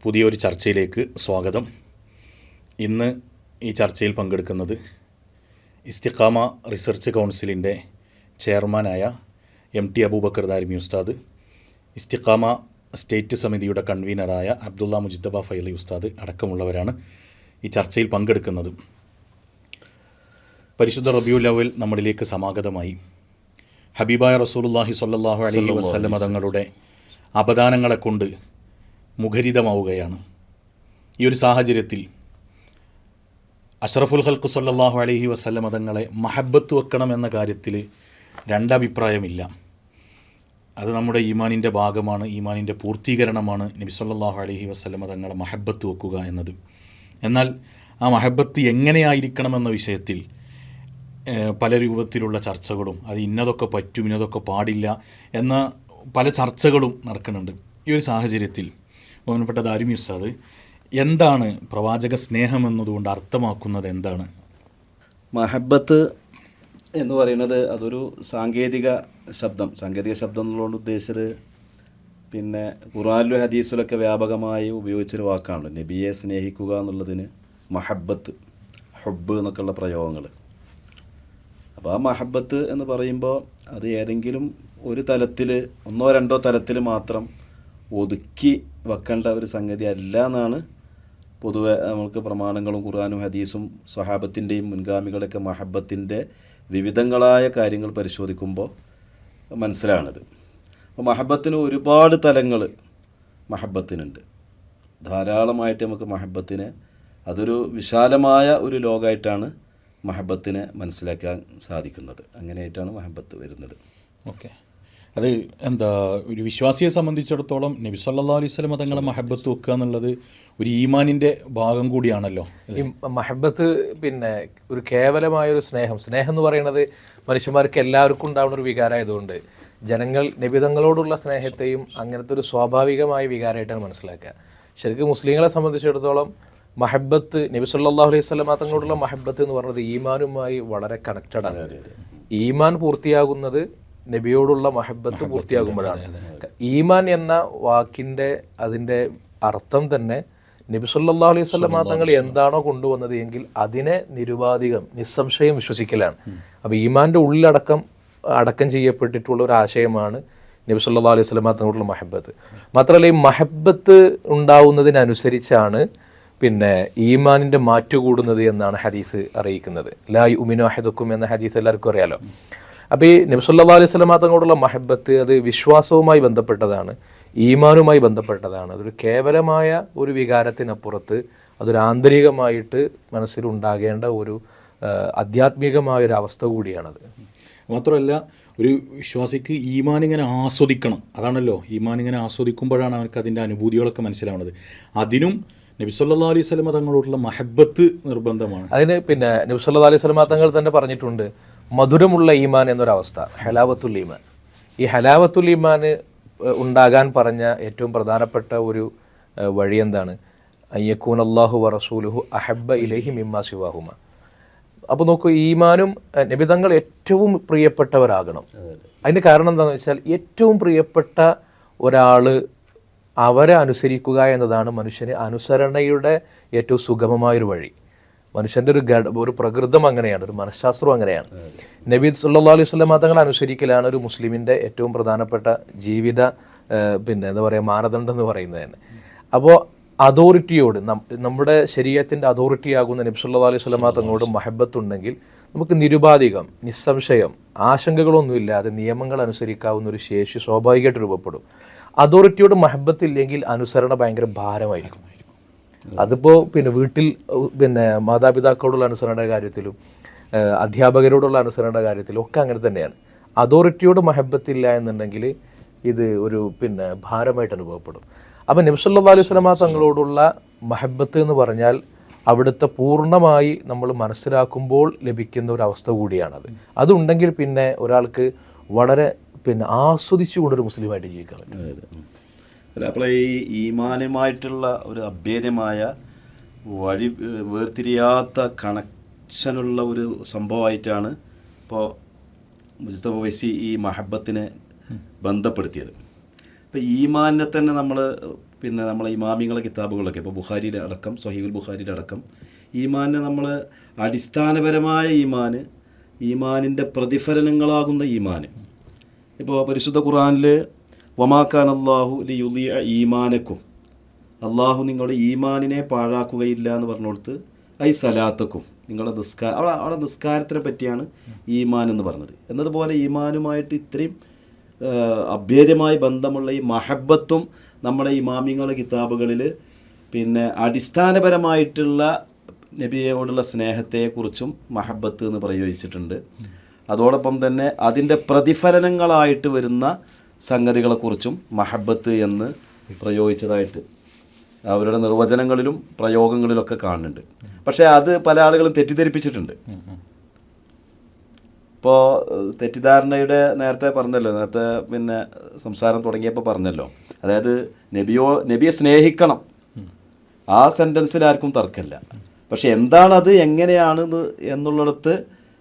പുതിയൊരു ചർച്ചയിലേക്ക് സ്വാഗതം. ഇന്ന് ഈ ചർച്ചയിൽ പങ്കെടുക്കുന്നത് ഇസ്തിഖാമ റിസർച്ച് കൗൺസിലിൻ്റെ ചെയർമാനായ MT അബൂബക്കർ ദാരിമി ഉസ്താദ്, ഇസ്തിഖാമ സ്റ്റേറ്റ് സമിതിയുടെ കൺവീനറായ അബ്ദുള്ള മുജിത്തബ ഫൈലി ഉസ്താദ് അടക്കമുള്ളവരാണ് ഈ ചർച്ചയിൽ പങ്കെടുക്കുന്നത്. പരിശുദ്ധ റബീഉൽ അവ്വൽ നമ്മളിലേക്ക് സമാഗതമായി. ഹബീബായ റസൂലുള്ളാഹി സ്വല്ലല്ലാഹു അലൈഹി വസല്ലം തങ്ങളുടെ അപദാനങ്ങളെ കൊണ്ട് മുഖരിതമാവുകയാണ്. ഈ ഒരു സാഹചര്യത്തിൽ അഷ്റഫുൽ ഖൽഖ് സ്വല്ലല്ലാഹു അലൈഹി വസല്ലം തങ്ങളെ മഹബ്ബത്ത് വെക്കണം എന്ന കാര്യത്തിൽ രണ്ടഭിപ്രായമില്ല. അത് നമ്മുടെ ഈമാനിൻ്റെ ഭാഗമാണ്, ഈമാനിൻ്റെ പൂർത്തീകരണമാണ് നബി സ്വല്ലല്ലാഹു അലൈഹി വസല്ലം തങ്ങളെ മഹബ്ബത്ത് വെക്കുക എന്നത്. എന്നാൽ ആ മഹബ്ബത്ത് എങ്ങനെയായിരിക്കണമെന്ന വിഷയത്തിൽ പല രൂപത്തിലുള്ള ചർച്ചകളും, അത് ഇന്നതൊക്കെ പറ്റും ഇന്നതൊക്കെ പാടില്ല എന്ന പല ചർച്ചകളും നടക്കുന്നുണ്ട്. ഈ ഒരു സാഹചര്യത്തിൽ ബഹുമാനപ്പെട്ട ദാരിമി ഉസ്താദ്, എന്താണ് പ്രവാചക സ്നേഹം എന്നതുകൊണ്ട് അർത്ഥമാക്കുന്നത്? എന്താണ് മഹബത്ത് എന്ന് പറയുന്നത്? അതൊരു സാങ്കേതിക ശബ്ദം എന്നുള്ളതുകൊണ്ട് ഉദ്ദേശിച്ചത് പിന്നെ ഖുർആനിലും ഹദീസിലൊക്കെ വ്യാപകമായി ഉപയോഗിച്ചൊരു വാക്കാണ്. നബിയെ സ്നേഹിക്കുക എന്നുള്ളതിന് മഹബത്ത്, ഹുബ്ബ് എന്നൊക്കെയുള്ള പ്രയോഗങ്ങൾ. അപ്പോൾ ആ മഹബത്ത് എന്ന് പറയുമ്പോൾ അത് ഏതെങ്കിലും ഒരു തലത്തിൽ, ഒന്നോ രണ്ടോ തലത്തിൽ മാത്രം ഒതുക്കി വെക്കേണ്ട ഒരു സംഗതി അല്ല എന്നാണ് പൊതുവെ നമുക്ക് പ്രമാണങ്ങളും ഖുർആനും ഹദീസും സ്വഹാബത്തിൻ്റെയും മുൻഗാമികളൊക്കെ മഹബത്തിൻ്റെ വിവിധങ്ങളായ കാര്യങ്ങൾ പരിശോധിക്കുമ്പോൾ മനസ്സിലാണത്. അപ്പോൾ മഹബത്തിന് ഒരുപാട് തലങ്ങൾ മഹബത്തിനുണ്ട്. ധാരാളമായിട്ട് നമുക്ക് മഹബത്തിനെ, അതൊരു വിശാലമായ ഒരു ലോകമായിട്ടാണ് മഹബത്തിനെ മനസ്സിലാക്കാൻ സാധിക്കുന്നത്. അങ്ങനെയായിട്ടാണ് മഹബത്ത് വരുന്നത്. ഓക്കെ, അത് എന്താ, ഒരു വിശ്വാസിയെ സംബന്ധിച്ചിടത്തോളം നബി സല്ലല്ലാഹു അലൈഹി വസല്ലം തങ്ങളെ മഹബത്ത് വെക്കുക എന്നുള്ളത് ഒരു ഈമാനിൻ്റെ ഭാഗം കൂടിയാണല്ലോ. ഈ മഹബത്ത് പിന്നെ ഒരു കേവലമായൊരു സ്നേഹം എന്ന് പറയുന്നത് മനുഷ്യന്മാർക്ക് എല്ലാവർക്കും ഉണ്ടാവുന്ന ഒരു വികാരമായതുകൊണ്ട് ജനങ്ങൾ നബിതങ്ങളോടുള്ള സ്നേഹത്തെയും അങ്ങനത്തെ ഒരു സ്വാഭാവികമായ വികാരമായിട്ടാണ് മനസ്സിലാക്കുക. ശരിക്കും മുസ്ലിങ്ങളെ സംബന്ധിച്ചിടത്തോളം മഹബത്ത്, നബി സല്ലല്ലാഹു അലൈഹി വസല്ലം തങ്ങളോടുള്ള മഹബത്ത് എന്ന് പറയുന്നത് ഈമാനുമായി വളരെ കണക്റ്റഡ് ആണ്. ഈമാൻ പൂർത്തിയാകുന്നത് നബിയോടുള്ള മഹബത്ത് പൂർത്തിയാകുമ്പോഴാണ്. ഈമാൻ എന്ന വാക്കിൻ്റെ അതിൻ്റെ അർത്ഥം തന്നെ നബി സല്ലല്ലാഹു അലൈഹി വസല്ലം തങ്ങൾ എന്താണോ കൊണ്ടുവന്നത് എങ്കിൽ അതിനെ നിരുപാധികം നിസ്സംശയം വിശ്വസിക്കലാണ്. അപ്പോൾ ഈമാൻ്റെ അടക്കം ചെയ്യപ്പെട്ടിട്ടുള്ള ഒരു ആശയമാണ് നബി സല്ലല്ലാഹു അലൈഹി വസല്ലം തങ്ങളോടുള്ള മഹബത്ത്. മാത്രമല്ല, ഈ മഹബത്ത് ഉണ്ടാവുന്നതിനനുസരിച്ചാണ് പിന്നെ ഈമാനിൻ്റെ മാറ്റുകൂടുന്നത് എന്നാണ് ഹദീസ് അറിയിക്കുന്നത്. ലാ യുമിനു അഹദുക്കും എന്ന ഹദീസ് എല്ലാവർക്കും അറിയാലോ. അപ്പോൾ ഈ നബി സല്ലല്ലാഹു അലൈഹി വസല്ലം തങ്ങളോടുള്ള മഹബത്ത് അത് വിശ്വാസവുമായി ബന്ധപ്പെട്ടതാണ്, ഈമാനുമായി ബന്ധപ്പെട്ടതാണ്. അതൊരു കേവലമായ ഒരു വികാരത്തിനപ്പുറത്ത് അതൊരു ആന്തരികമായിട്ട് മനസ്സിലുണ്ടാകേണ്ട ഒരു ആധ്യാത്മികമായൊരു അവസ്ഥ കൂടിയാണത്. മാത്രമല്ല, ഒരു വിശ്വാസിക്ക് ഈമാൻ ഇങ്ങനെ ആസ്വദിക്കണം. അതാണല്ലോ, ഈമാൻ ഇങ്ങനെ ആസ്വദിക്കുമ്പോഴാണ് അവർക്ക് അതിൻ്റെ അനുഭൂതികളൊക്കെ മനസ്സിലാവുന്നത്. അതിനും നബി സല്ലല്ലാഹു അലൈഹി വസല്ലം തങ്ങളോടുള്ള മഹബത്ത് നിർബന്ധമാണ്. അതിന് പിന്നെ നബി സല്ലല്ലാഹു അലൈഹി വസല്ലം തങ്ങൾ തന്നെ പറഞ്ഞിട്ടുണ്ട്, മധുരമുള്ള ഈമാൻ എന്നൊരവസ്ഥ, ഹലാവത്തുൽ ഈമാൻ. ഈ ഹലാവത്തുൽ ഈമാൻ ഉണ്ടാകാൻ പറഞ്ഞ ഏറ്റവും പ്രധാനപ്പെട്ട ഒരു വഴി എന്താണ്? അയ്യക്കൂൻ അല്ലാഹു വ റസൂലുഹു അഹബ്ബ ഇലൈഹി മിമ്മാ സിവാഹുമ. അപ്പോൾ നോക്കൂ, ഈമാനും നബിതങ്ങൾ ഏറ്റവും പ്രിയപ്പെട്ടവരാകണം. അതിൻ്റെ കാരണം എന്താണെന്ന് വെച്ചാൽ, ഏറ്റവും പ്രിയപ്പെട്ട ഒരാൾ അവരെ അനുസരിക്കുക എന്നതാണ് മനുഷ്യന് അനുസരണയുടെ ഏറ്റവും സുഗമമായൊരു വഴി. മനുഷ്യൻ്റെ ഒരു പ്രകൃതം അങ്ങനെയാണ്, ഒരു മനഃശാസ്ത്രം അങ്ങനെയാണ്. നബി സല്ലല്ലാഹു അലൈഹി വസല്ലം തങ്ങളെ അനുസരിക്കലാണ് ഒരു മുസ്ലിമിൻ്റെ ഏറ്റവും പ്രധാനപ്പെട്ട ജീവിത മാനദണ്ഡം എന്ന് പറയുന്നത് തന്നെ. അപ്പോൾ അതോറിറ്റിയോട്, നമ്മുടെ ശരീഅത്തിൻ്റെ അതോറിറ്റിയാകുന്ന നബി സല്ലല്ലാഹു അലൈഹി വസല്ലം തങ്ങളോട് മഹബത്തുണ്ടെങ്കിൽ നമുക്ക് നിരുപാധികം, നിസ്സംശയം, ആശങ്കകളൊന്നുമില്ലാതെ നിയമങ്ങൾ അനുസരിക്കാവുന്ന ഒരു ശേഷി സ്വാഭാവികമായിട്ട് രൂപപ്പെടും. അതോറിറ്റിയോട് മഹബത്തില്ലെങ്കിൽ അനുസരണ ഭയങ്കര ഭാരമായിരിക്കും. അതിപ്പോൾ വീട്ടിൽ മാതാപിതാക്കളോടുള്ള അനുസരണയുടെ കാര്യത്തിലും അധ്യാപകരോടുള്ള അനുസരണയുടെ കാര്യത്തിലും ഒക്കെ അങ്ങനെ തന്നെയാണ്. അതോറിറ്റിയോട് മഹബത്തില്ല എന്നുണ്ടെങ്കിൽ ഇത് ഒരു ഭാരമായിട്ട് അനുഭവപ്പെടും. അപ്പം നബി സല്ലല്ലാഹു അലൈഹി വസല്ലം തങ്ങളോടുള്ള മഹബത്ത് എന്ന് പറഞ്ഞാൽ അവിടുത്തെ പൂർണ്ണമായി നമ്മൾ മനസ്സിലാക്കുമ്പോൾ ലഭിക്കുന്ന ഒരു അവസ്ഥ കൂടിയാണത്. അതുണ്ടെങ്കിൽ പിന്നെ ഒരാൾക്ക് വളരെ ആസ്വദിച്ചുകൊണ്ടൊരു മുസ്ലിമായിട്ട് ജീവിക്കാൻ പറ്റും. അല്ല, അപ്പോൾ ഈ ഈമാനുമായിട്ടുള്ള ഒരു അഭേദ്യമായ വഴി, വേർതിരിയാത്ത കണക്ഷനുള്ള ഒരു സംഭവമായിട്ടാണ് ഇപ്പോൾ മുസ്തഫ വൈസി ഈ മഹബത്തിനെ ബന്ധപ്പെടുത്തിയത്. ഇപ്പോൾ ഈമാനിനെ തന്നെ നമ്മൾ പിന്നെ നമ്മളെ ഇമാമിങ്ങളെ കിതാബുകളൊക്കെ ഇപ്പോൾ ബുഖാരിയുടെ അടക്കം സഹീഹുൽ ബുഖാരിയുടെ അടക്കം ഈമാനിനെ നമ്മൾ അടിസ്ഥാനപരമായ ഈമാനിൻ്റെ പ്രതിഫലനങ്ങളാകുന്ന ഈമാൻ. ഇപ്പോൾ പരിശുദ്ധ ഖുർആനിൽ വമാക്കാൻ അള്ളാഹു ലി യുളിയ ഈമാനക്കും, അള്ളാഹു നിങ്ങളുടെ ഈമാനിനെ പാഴാക്കുകയില്ല എന്ന് പറഞ്ഞുകൊടുത്ത് ഐ സലാത്തക്കും, നിങ്ങളുടെ അവിടെ നിസ്കാരത്തിനെ പറ്റിയാണ് ഈമാൻ എന്ന് പറഞ്ഞത്. എന്നതുപോലെ ഈമാനുമായിട്ട് ഇത്രയും അഭേദ്യമായ ബന്ധമുള്ള ഈ മഹബത്തും നമ്മുടെ ഇമാമിങ്ങളുടെ കിതാബുകളിൽ പിന്നെ അടിസ്ഥാനപരമായിട്ടുള്ള നബിയോടുള്ള സ്നേഹത്തെക്കുറിച്ചും മഹബത്ത് എന്ന് പ്രയോഗിച്ചിട്ടുണ്ട്. അതോടൊപ്പം തന്നെ അതിൻ്റെ പ്രതിഫലനങ്ങളായിട്ട് വരുന്ന സംഗതികളെക്കുറിച്ചും മഹബത്ത് എന്ന് പ്രയോഗിച്ചതായിട്ട് അവരുടെ നിർവചനങ്ങളിലും പ്രയോഗങ്ങളിലൊക്കെ കാണുന്നുണ്ട്. പക്ഷേ അത് പല ആളുകളും തെറ്റിദ്ധരിപ്പിച്ചിട്ടുണ്ട്. ഇപ്പോൾ തെറ്റിദ്ധാരണയുടെ നേരത്തെ പിന്നെ സംസാരം തുടങ്ങിയപ്പോൾ പറഞ്ഞല്ലോ, അതായത് നബിയെ സ്നേഹിക്കണം, ആ സെൻറ്റൻസിൽ ആർക്കും തർക്കമില്ല. പക്ഷെ എന്താണത്, എങ്ങനെയാണ് എന്നുള്ളിടത്ത്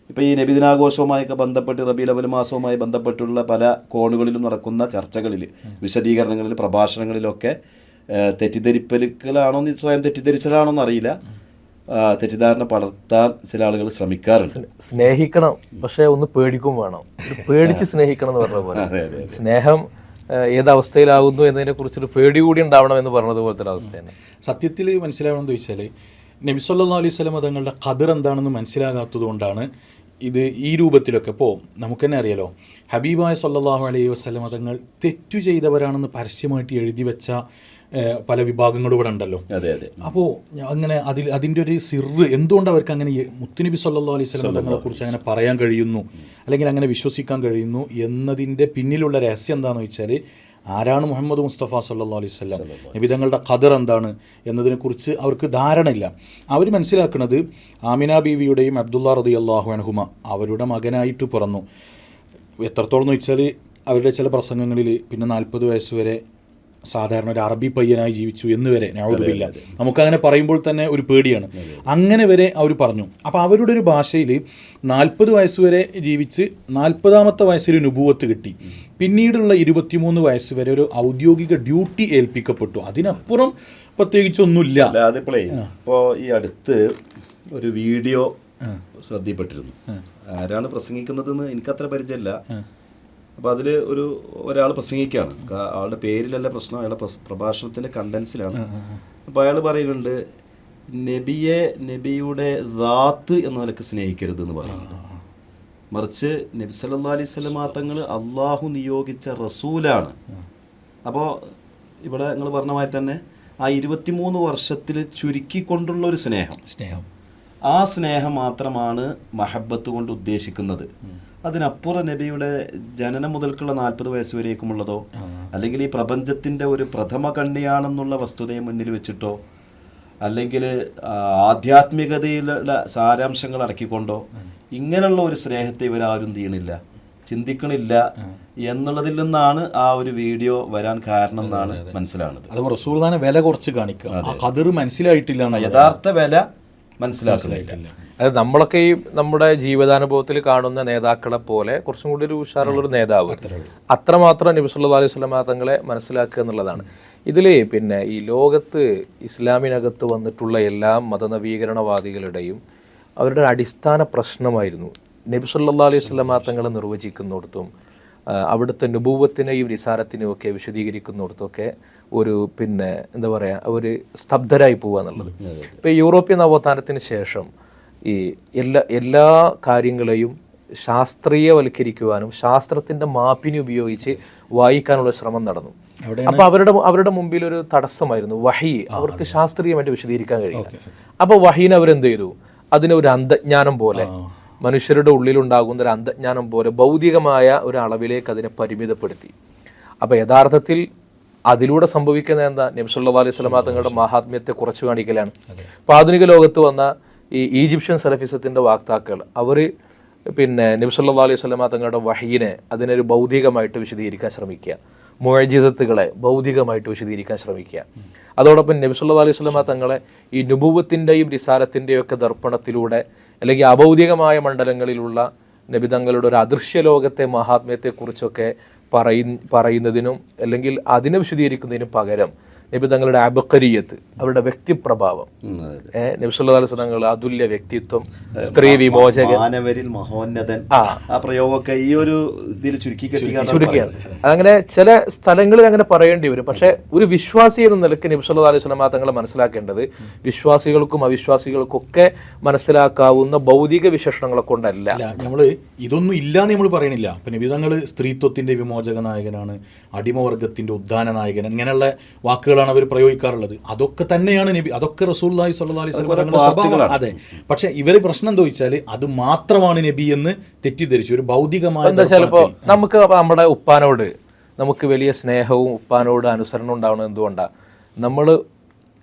ഇപ്പോൾ ഈ നബിദിനാഘോഷവുമായൊക്കെ ബന്ധപ്പെട്ട് റബീഉൽ അവ്വൽ മാസവുമായി ബന്ധപ്പെട്ടുള്ള പല കോണുകളിലും നടക്കുന്ന ചർച്ചകളിൽ, വിശദീകരണങ്ങളിൽ, പ്രഭാഷണങ്ങളിലൊക്കെ തെറ്റിദ്ധരിപ്പലുകളാണോ, സ്വയം തെറ്റിദ്ധരിച്ചതാണോന്ന് അറിയില്ല, തെറ്റിദ്ധാരണ പടർത്താൻ ചില ആളുകൾ ശ്രമിക്കാറുണ്ട്. സ്നേഹിക്കണം, പക്ഷെ ഒന്ന് പേടിക്കും വേണം. പേടിച്ച് സ്നേഹിക്കണം എന്ന് പറഞ്ഞ പോലെ സ്നേഹം ഏതവസ്ഥയിലാകുന്നു എന്നതിനെ കുറിച്ചൊരു പേടി കൂടി ഉണ്ടാവണം എന്ന് പറഞ്ഞതുപോലത്തെ ഒരു അവസ്ഥയാണ്. സത്യത്തിൽ മനസ്സിലാവണമെന്ന് ചോദിച്ചാൽ നബി സല്ലല്ലാഹു അലൈഹി വസല്ലം തങ്ങളുടെ ഖദർ എന്താണെന്ന് മനസ്സിലാകാത്തത് കൊണ്ടാണ് ഇത് ഈ രൂപത്തിലൊക്കെ. ഇപ്പോൾ നമുക്ക് തന്നെ അറിയാലോ, ഹബീബായ സല്ലല്ലാഹു അലൈഹി വസല്ലം തങ്ങൾ തെറ്റു ചെയ്തവരാണെന്ന് പരസ്യമായിട്ട് എഴുതി വെച്ച പല വിഭാഗങ്ങളും ഇവിടെ ഉണ്ടല്ലോ. അപ്പോൾ അങ്ങനെ അതിൻ്റെ ഒരു സിറ് എന്തുകൊണ്ട് അവർക്ക് അങ്ങനെ മുത്തുനബി സല്ലല്ലാഹു അലൈഹി വസല്ലം തങ്ങളെക്കുറിച്ച് അങ്ങനെ പറയാൻ കഴിയുന്നു, അല്ലെങ്കിൽ അങ്ങനെ വിശ്വസിക്കാൻ കഴിയുന്നു എന്നതിൻ്റെ പിന്നിലുള്ള രഹസ്യം എന്താണെന്ന് വെച്ചാൽ, ആരാണ് മുഹമ്മദ് മുസ്തഫ സല്ലല്ലാഹു അലൈഹി വസല്ലം, നബി തങ്ങളുടെ ഖദർ എന്താണ് എന്നതിനെക്കുറിച്ച് അവർക്ക് ധാരണയില്ല. അവർ മനസ്സിലാക്കുന്നത് ആമിന ബീവിയുടെയും അബ്ദുള്ള റളിയല്ലാഹു അൻഹുമ അവരുടെ മകനായിട്ട് പിറന്നു. എത്രത്തോളം എന്ന് വെച്ചാൽ അവരുടെ ചില പ്രസംഗങ്ങളിൽ പിന്നെ 40 വയസ്സ് വരെ സാധാരണ ഒരു അറബി പയ്യനായി ജീവിച്ചു എന്ന് വരെ, നഅൂദുബില്ലാ, നമുക്കങ്ങനെ പറയുമ്പോൾ തന്നെ ഒരു പേടിയാണ്. അങ്ങനെ വരെ അവർ പറഞ്ഞു. അപ്പോൾ അവരുടെ ഒരു ഭാഷയിൽ 40 വയസ്സ് വരെ ജീവിച്ച് 40ാമത്തെ വയസ്സിൽ നുബുവത്ത് കിട്ടി. പിന്നീടുള്ള 23 വയസ്സ് വരെ ഒരു ഔദ്യോഗിക ഡ്യൂട്ടി ഏൽപ്പിക്കപ്പെട്ടു. അതിനപ്പുറം പ്രത്യേകിച്ചൊന്നുമില്ല. അതിപ്പോഴേ ഇപ്പോൾ ഈ അടുത്ത് ഒരു വീഡിയോ ശ്രദ്ധയിൽപ്പെട്ടിരുന്നു. ആരാണ് പ്രസംഗിക്കുന്നതെന്ന് എനിക്കത്ര പരിചയമില്ല. അപ്പോൾ അതിൽ ഒരാൾ പ്രസംഗിക്കുകയാണ്. ആളുടെ പേരിലല്ല പ്രശ്നം, അയാളുടെ പ്രഭാഷണത്തിൻ്റെ കണ്ടൻസിലാണ്. അപ്പോൾ അയാൾ പറയുന്നുണ്ട്, നബിയുടെ ദാത്ത് എന്ന നിലക്ക് സ്നേഹിക്കരുത് എന്ന് പറയുന്നത്, മറിച്ച് നബി സല്ലല്ലാഹു അലൈഹി വസല്ലം തങ്ങൾ അള്ളാഹു നിയോഗിച്ച റസൂലാണ്. അപ്പോൾ ഇവിടെ നിങ്ങൾ പറഞ്ഞ മാതിരി തന്നെ ആ 23 വർഷത്തിൽ ചുരുക്കിക്കൊണ്ടുള്ള ഒരു സ്നേഹം, ആ സ്നേഹം മാത്രമാണ് മഹബത്ത് കൊണ്ട് ഉദ്ദേശിക്കുന്നത്. അതിനപ്പുറം നബിയുടെ ജനനം മുതൽക്കുള്ള 40 വയസ്സ് വരേക്കുമുള്ളതോ, അല്ലെങ്കിൽ ഈ പ്രപഞ്ചത്തിൻ്റെ ഒരു പ്രഥമ കണ്ണിയാണെന്നുള്ള വസ്തുതയെ മുന്നിൽ വെച്ചിട്ടോ, അല്ലെങ്കിൽ ആധ്യാത്മികതയിലുള്ള സാരാംശങ്ങൾ അടക്കിക്കൊണ്ടോ ഇങ്ങനെയുള്ള ഒരു സ്നേഹത്തെ ഇവരാരും തീയണില്ല, ചിന്തിക്കണില്ല എന്നുള്ളതിൽ നിന്നാണ് ആ ഒരു വീഡിയോ വരാൻ കാരണം എന്നാണ് മനസ്സിലാവുന്നത്. അത് റസൂലുള്ളാഹിനെ വില കുറച്ച് കാണിക്കുക, ഖദർ മനസ്സിലായിട്ടില്ല, യഥാർത്ഥ വില മനസ്സിലാക്കുന്നില്ല. അത് നമ്മളൊക്കെ ഈ നമ്മുടെ ജീവിതാനുഭവത്തിൽ കാണുന്ന നേതാക്കളെ പോലെ കുറച്ചും കൂടി ഒരു ഉഷാറുള്ളൊരു നേതാവ്, അത്രമാത്രം നബി സല്ലല്ലാഹു അലൈഹി വസല്ലം തങ്ങളെ മനസ്സിലാക്കുക എന്നുള്ളതാണ്. ഇതിൽ പിന്നെ ഈ ലോകത്ത് ഇസ്ലാമിനകത്ത് വന്നിട്ടുള്ള എല്ലാ മതനവീകരണവാദികളുടെയും അവരുടെ അടിസ്ഥാന പ്രശ്നമായിരുന്നു നബി സല്ലല്ലാഹു അലൈഹി വസല്ലം തങ്ങളെ നിർവചിക്കുന്നിടത്തും അവിടുത്തെ നുബുവത്തിനെയും റിസാലത്തിനെയും ഒക്കെ വിശദീകരിക്കുന്നിടത്തൊക്കെ ഒരു പിന്നെ എന്താ പറയുക, അവർ സ്തബ്ധരായി പോവുക എന്നുള്ളത്. ഇപ്പോൾ യൂറോപ്യൻ നവോത്ഥാനത്തിന് ശേഷം ഈ എല്ലാ കാര്യങ്ങളെയും ശാസ്ത്രീയവൽക്കരിക്കുവാനും ശാസ്ത്രത്തിൻ്റെ മാപ്പിനെ ഉപയോഗിച്ച് വായിക്കാനുള്ള ശ്രമം നടന്നു. അപ്പോൾ അവരുടെ മുമ്പിൽ ഒരു തടസ്സമായിരുന്നു വഹി. അവർക്ക് ശാസ്ത്രീയമായിട്ട് വിശദീകരിക്കാൻ കഴിയില്ല. അപ്പോൾ വഹീനെ അവരെന്ത് ചെയ്തു, അതിനെ ഒരു അന്ധജ്ഞാനം പോലെ, മനുഷ്യരുടെ ഉള്ളിലുണ്ടാകുന്ന ഒരു അന്ധജ്ഞാനം പോലെ ഭൗതികമായ ഒരു അളവിലേക്ക് അതിനെ പരിമിതപ്പെടുത്തി. അപ്പോൾ യഥാർത്ഥത്തിൽ അതിലൂടെ സംഭവിക്കുന്ന എന്താ, നബി സല്ലല്ലാഹു അലൈഹി വസല്ലം തങ്ങളുടെ മഹാത്മ്യത്തെ കുറച്ച് കാണിക്കലാണ്. അപ്പോൾ ആധുനിക ലോകത്ത് വന്ന ഈ ഈജിപ്ഷ്യൻ സലഫിസത്തിൻ്റെ വാക്താക്കൾ അവർ പിന്നെ നബി സല്ലല്ലാഹു അലൈഹി വസല്ലം തങ്ങളുടെ വഹീനെ അതിനൊരു ഭൗതികമായിട്ട് വിശദീകരിക്കാൻ ശ്രമിക്കുക, മുഅ്ജിസത്തുകളെ ഭൗതികമായിട്ട് വിശദീകരിക്കാൻ ശ്രമിക്കുക. അതോടൊപ്പം നബി സല്ലല്ലാഹു അലൈഹി വസല്ലം തങ്ങളെ ഈ നുബുവത്തിൻ്റെയും റിസാലത്തിൻ്റെയും ഒക്കെ ദർപ്പണത്തിലൂടെ, അല്ലെങ്കിൽ അഭൗതികമായ മണ്ഡലങ്ങളിലുള്ള നബി തങ്ങളുടെ ഒരു അദൃശ്യ ലോകത്തെ മഹാത്മ്യത്തെക്കുറിച്ചൊക്കെ പറയുന്നതിനും അല്ലെങ്കിൽ അതിനെ വിശദീകരിക്കുന്നതിനും പകരം നബി തങ്ങളുടെ അബക്കരിയത്ത്, അവരുടെ വ്യക്തിപ്രഭാവം, നബി സല്ലല്ലാഹു അലൈഹി വസല്ലം അതുല്യ വ്യക്തിത്വം, സ്ത്രീ വിമോചകൻ, മാനവരിൽ മഹോന്നതൻ, ആ പ്രയോഗമൊക്കെ ഈ ഒരു ഇതിൽ ചുരുക്കിയാണ്. അങ്ങനെ ചില സ്ഥലങ്ങളിൽ അങ്ങനെ പറയേണ്ടി വരും. പക്ഷെ ഒരു വിശ്വാസി എന്ന നിലയ്ക്ക് നബി സല്ലല്ലാഹു അലൈഹി വസല്ലം തങ്ങൾ മനസ്സിലാക്കേണ്ടത് വിശ്വാസികൾക്കും അവിശ്വാസികൾക്കും ഒക്കെ മനസ്സിലാക്കാവുന്ന ഭൗതിക വിശേഷണങ്ങളെ കൊണ്ടല്ല. നമ്മൾ ഇതൊന്നും ഇല്ലാന്ന് നമ്മൾ പറയണില്ല. ഇപ്പം നബി തങ്ങൾ സ്ത്രീത്വത്തിന്റെ വിമോചക നായകനാണ്, അടിമവർഗത്തിന്റെ ഉദ്ധാന നായകൻ, ഇങ്ങനെയുള്ള വാക്കുകളാണ് അവർ പ്രയോഗിക്കാറുള്ളത്. അതൊക്കെ തന്നെയാണ് നബി, അതൊക്കെ റസൂലുള്ളാഹി സ്വല്ലല്ലാഹു അലൈഹി വസല്ലം സ്വഭാവം. അതെ, പക്ഷെ ഇവര് പ്രശ്നം എന്താ വെച്ചാൽ അത് മാത്രമാണ് നബി എന്ന് തെറ്റിദ്ധരിച്ചു. ഒരു ഭൗതികമായ ചിലപ്പോ നമുക്ക് നമ്മുടെ ഉപ്പാനോട് നമുക്ക് വലിയ സ്നേഹവും ഉപ്പാനോട് അനുസരണം ഉണ്ടാവണം. എന്തുകൊണ്ടാണ്? നമ്മൾ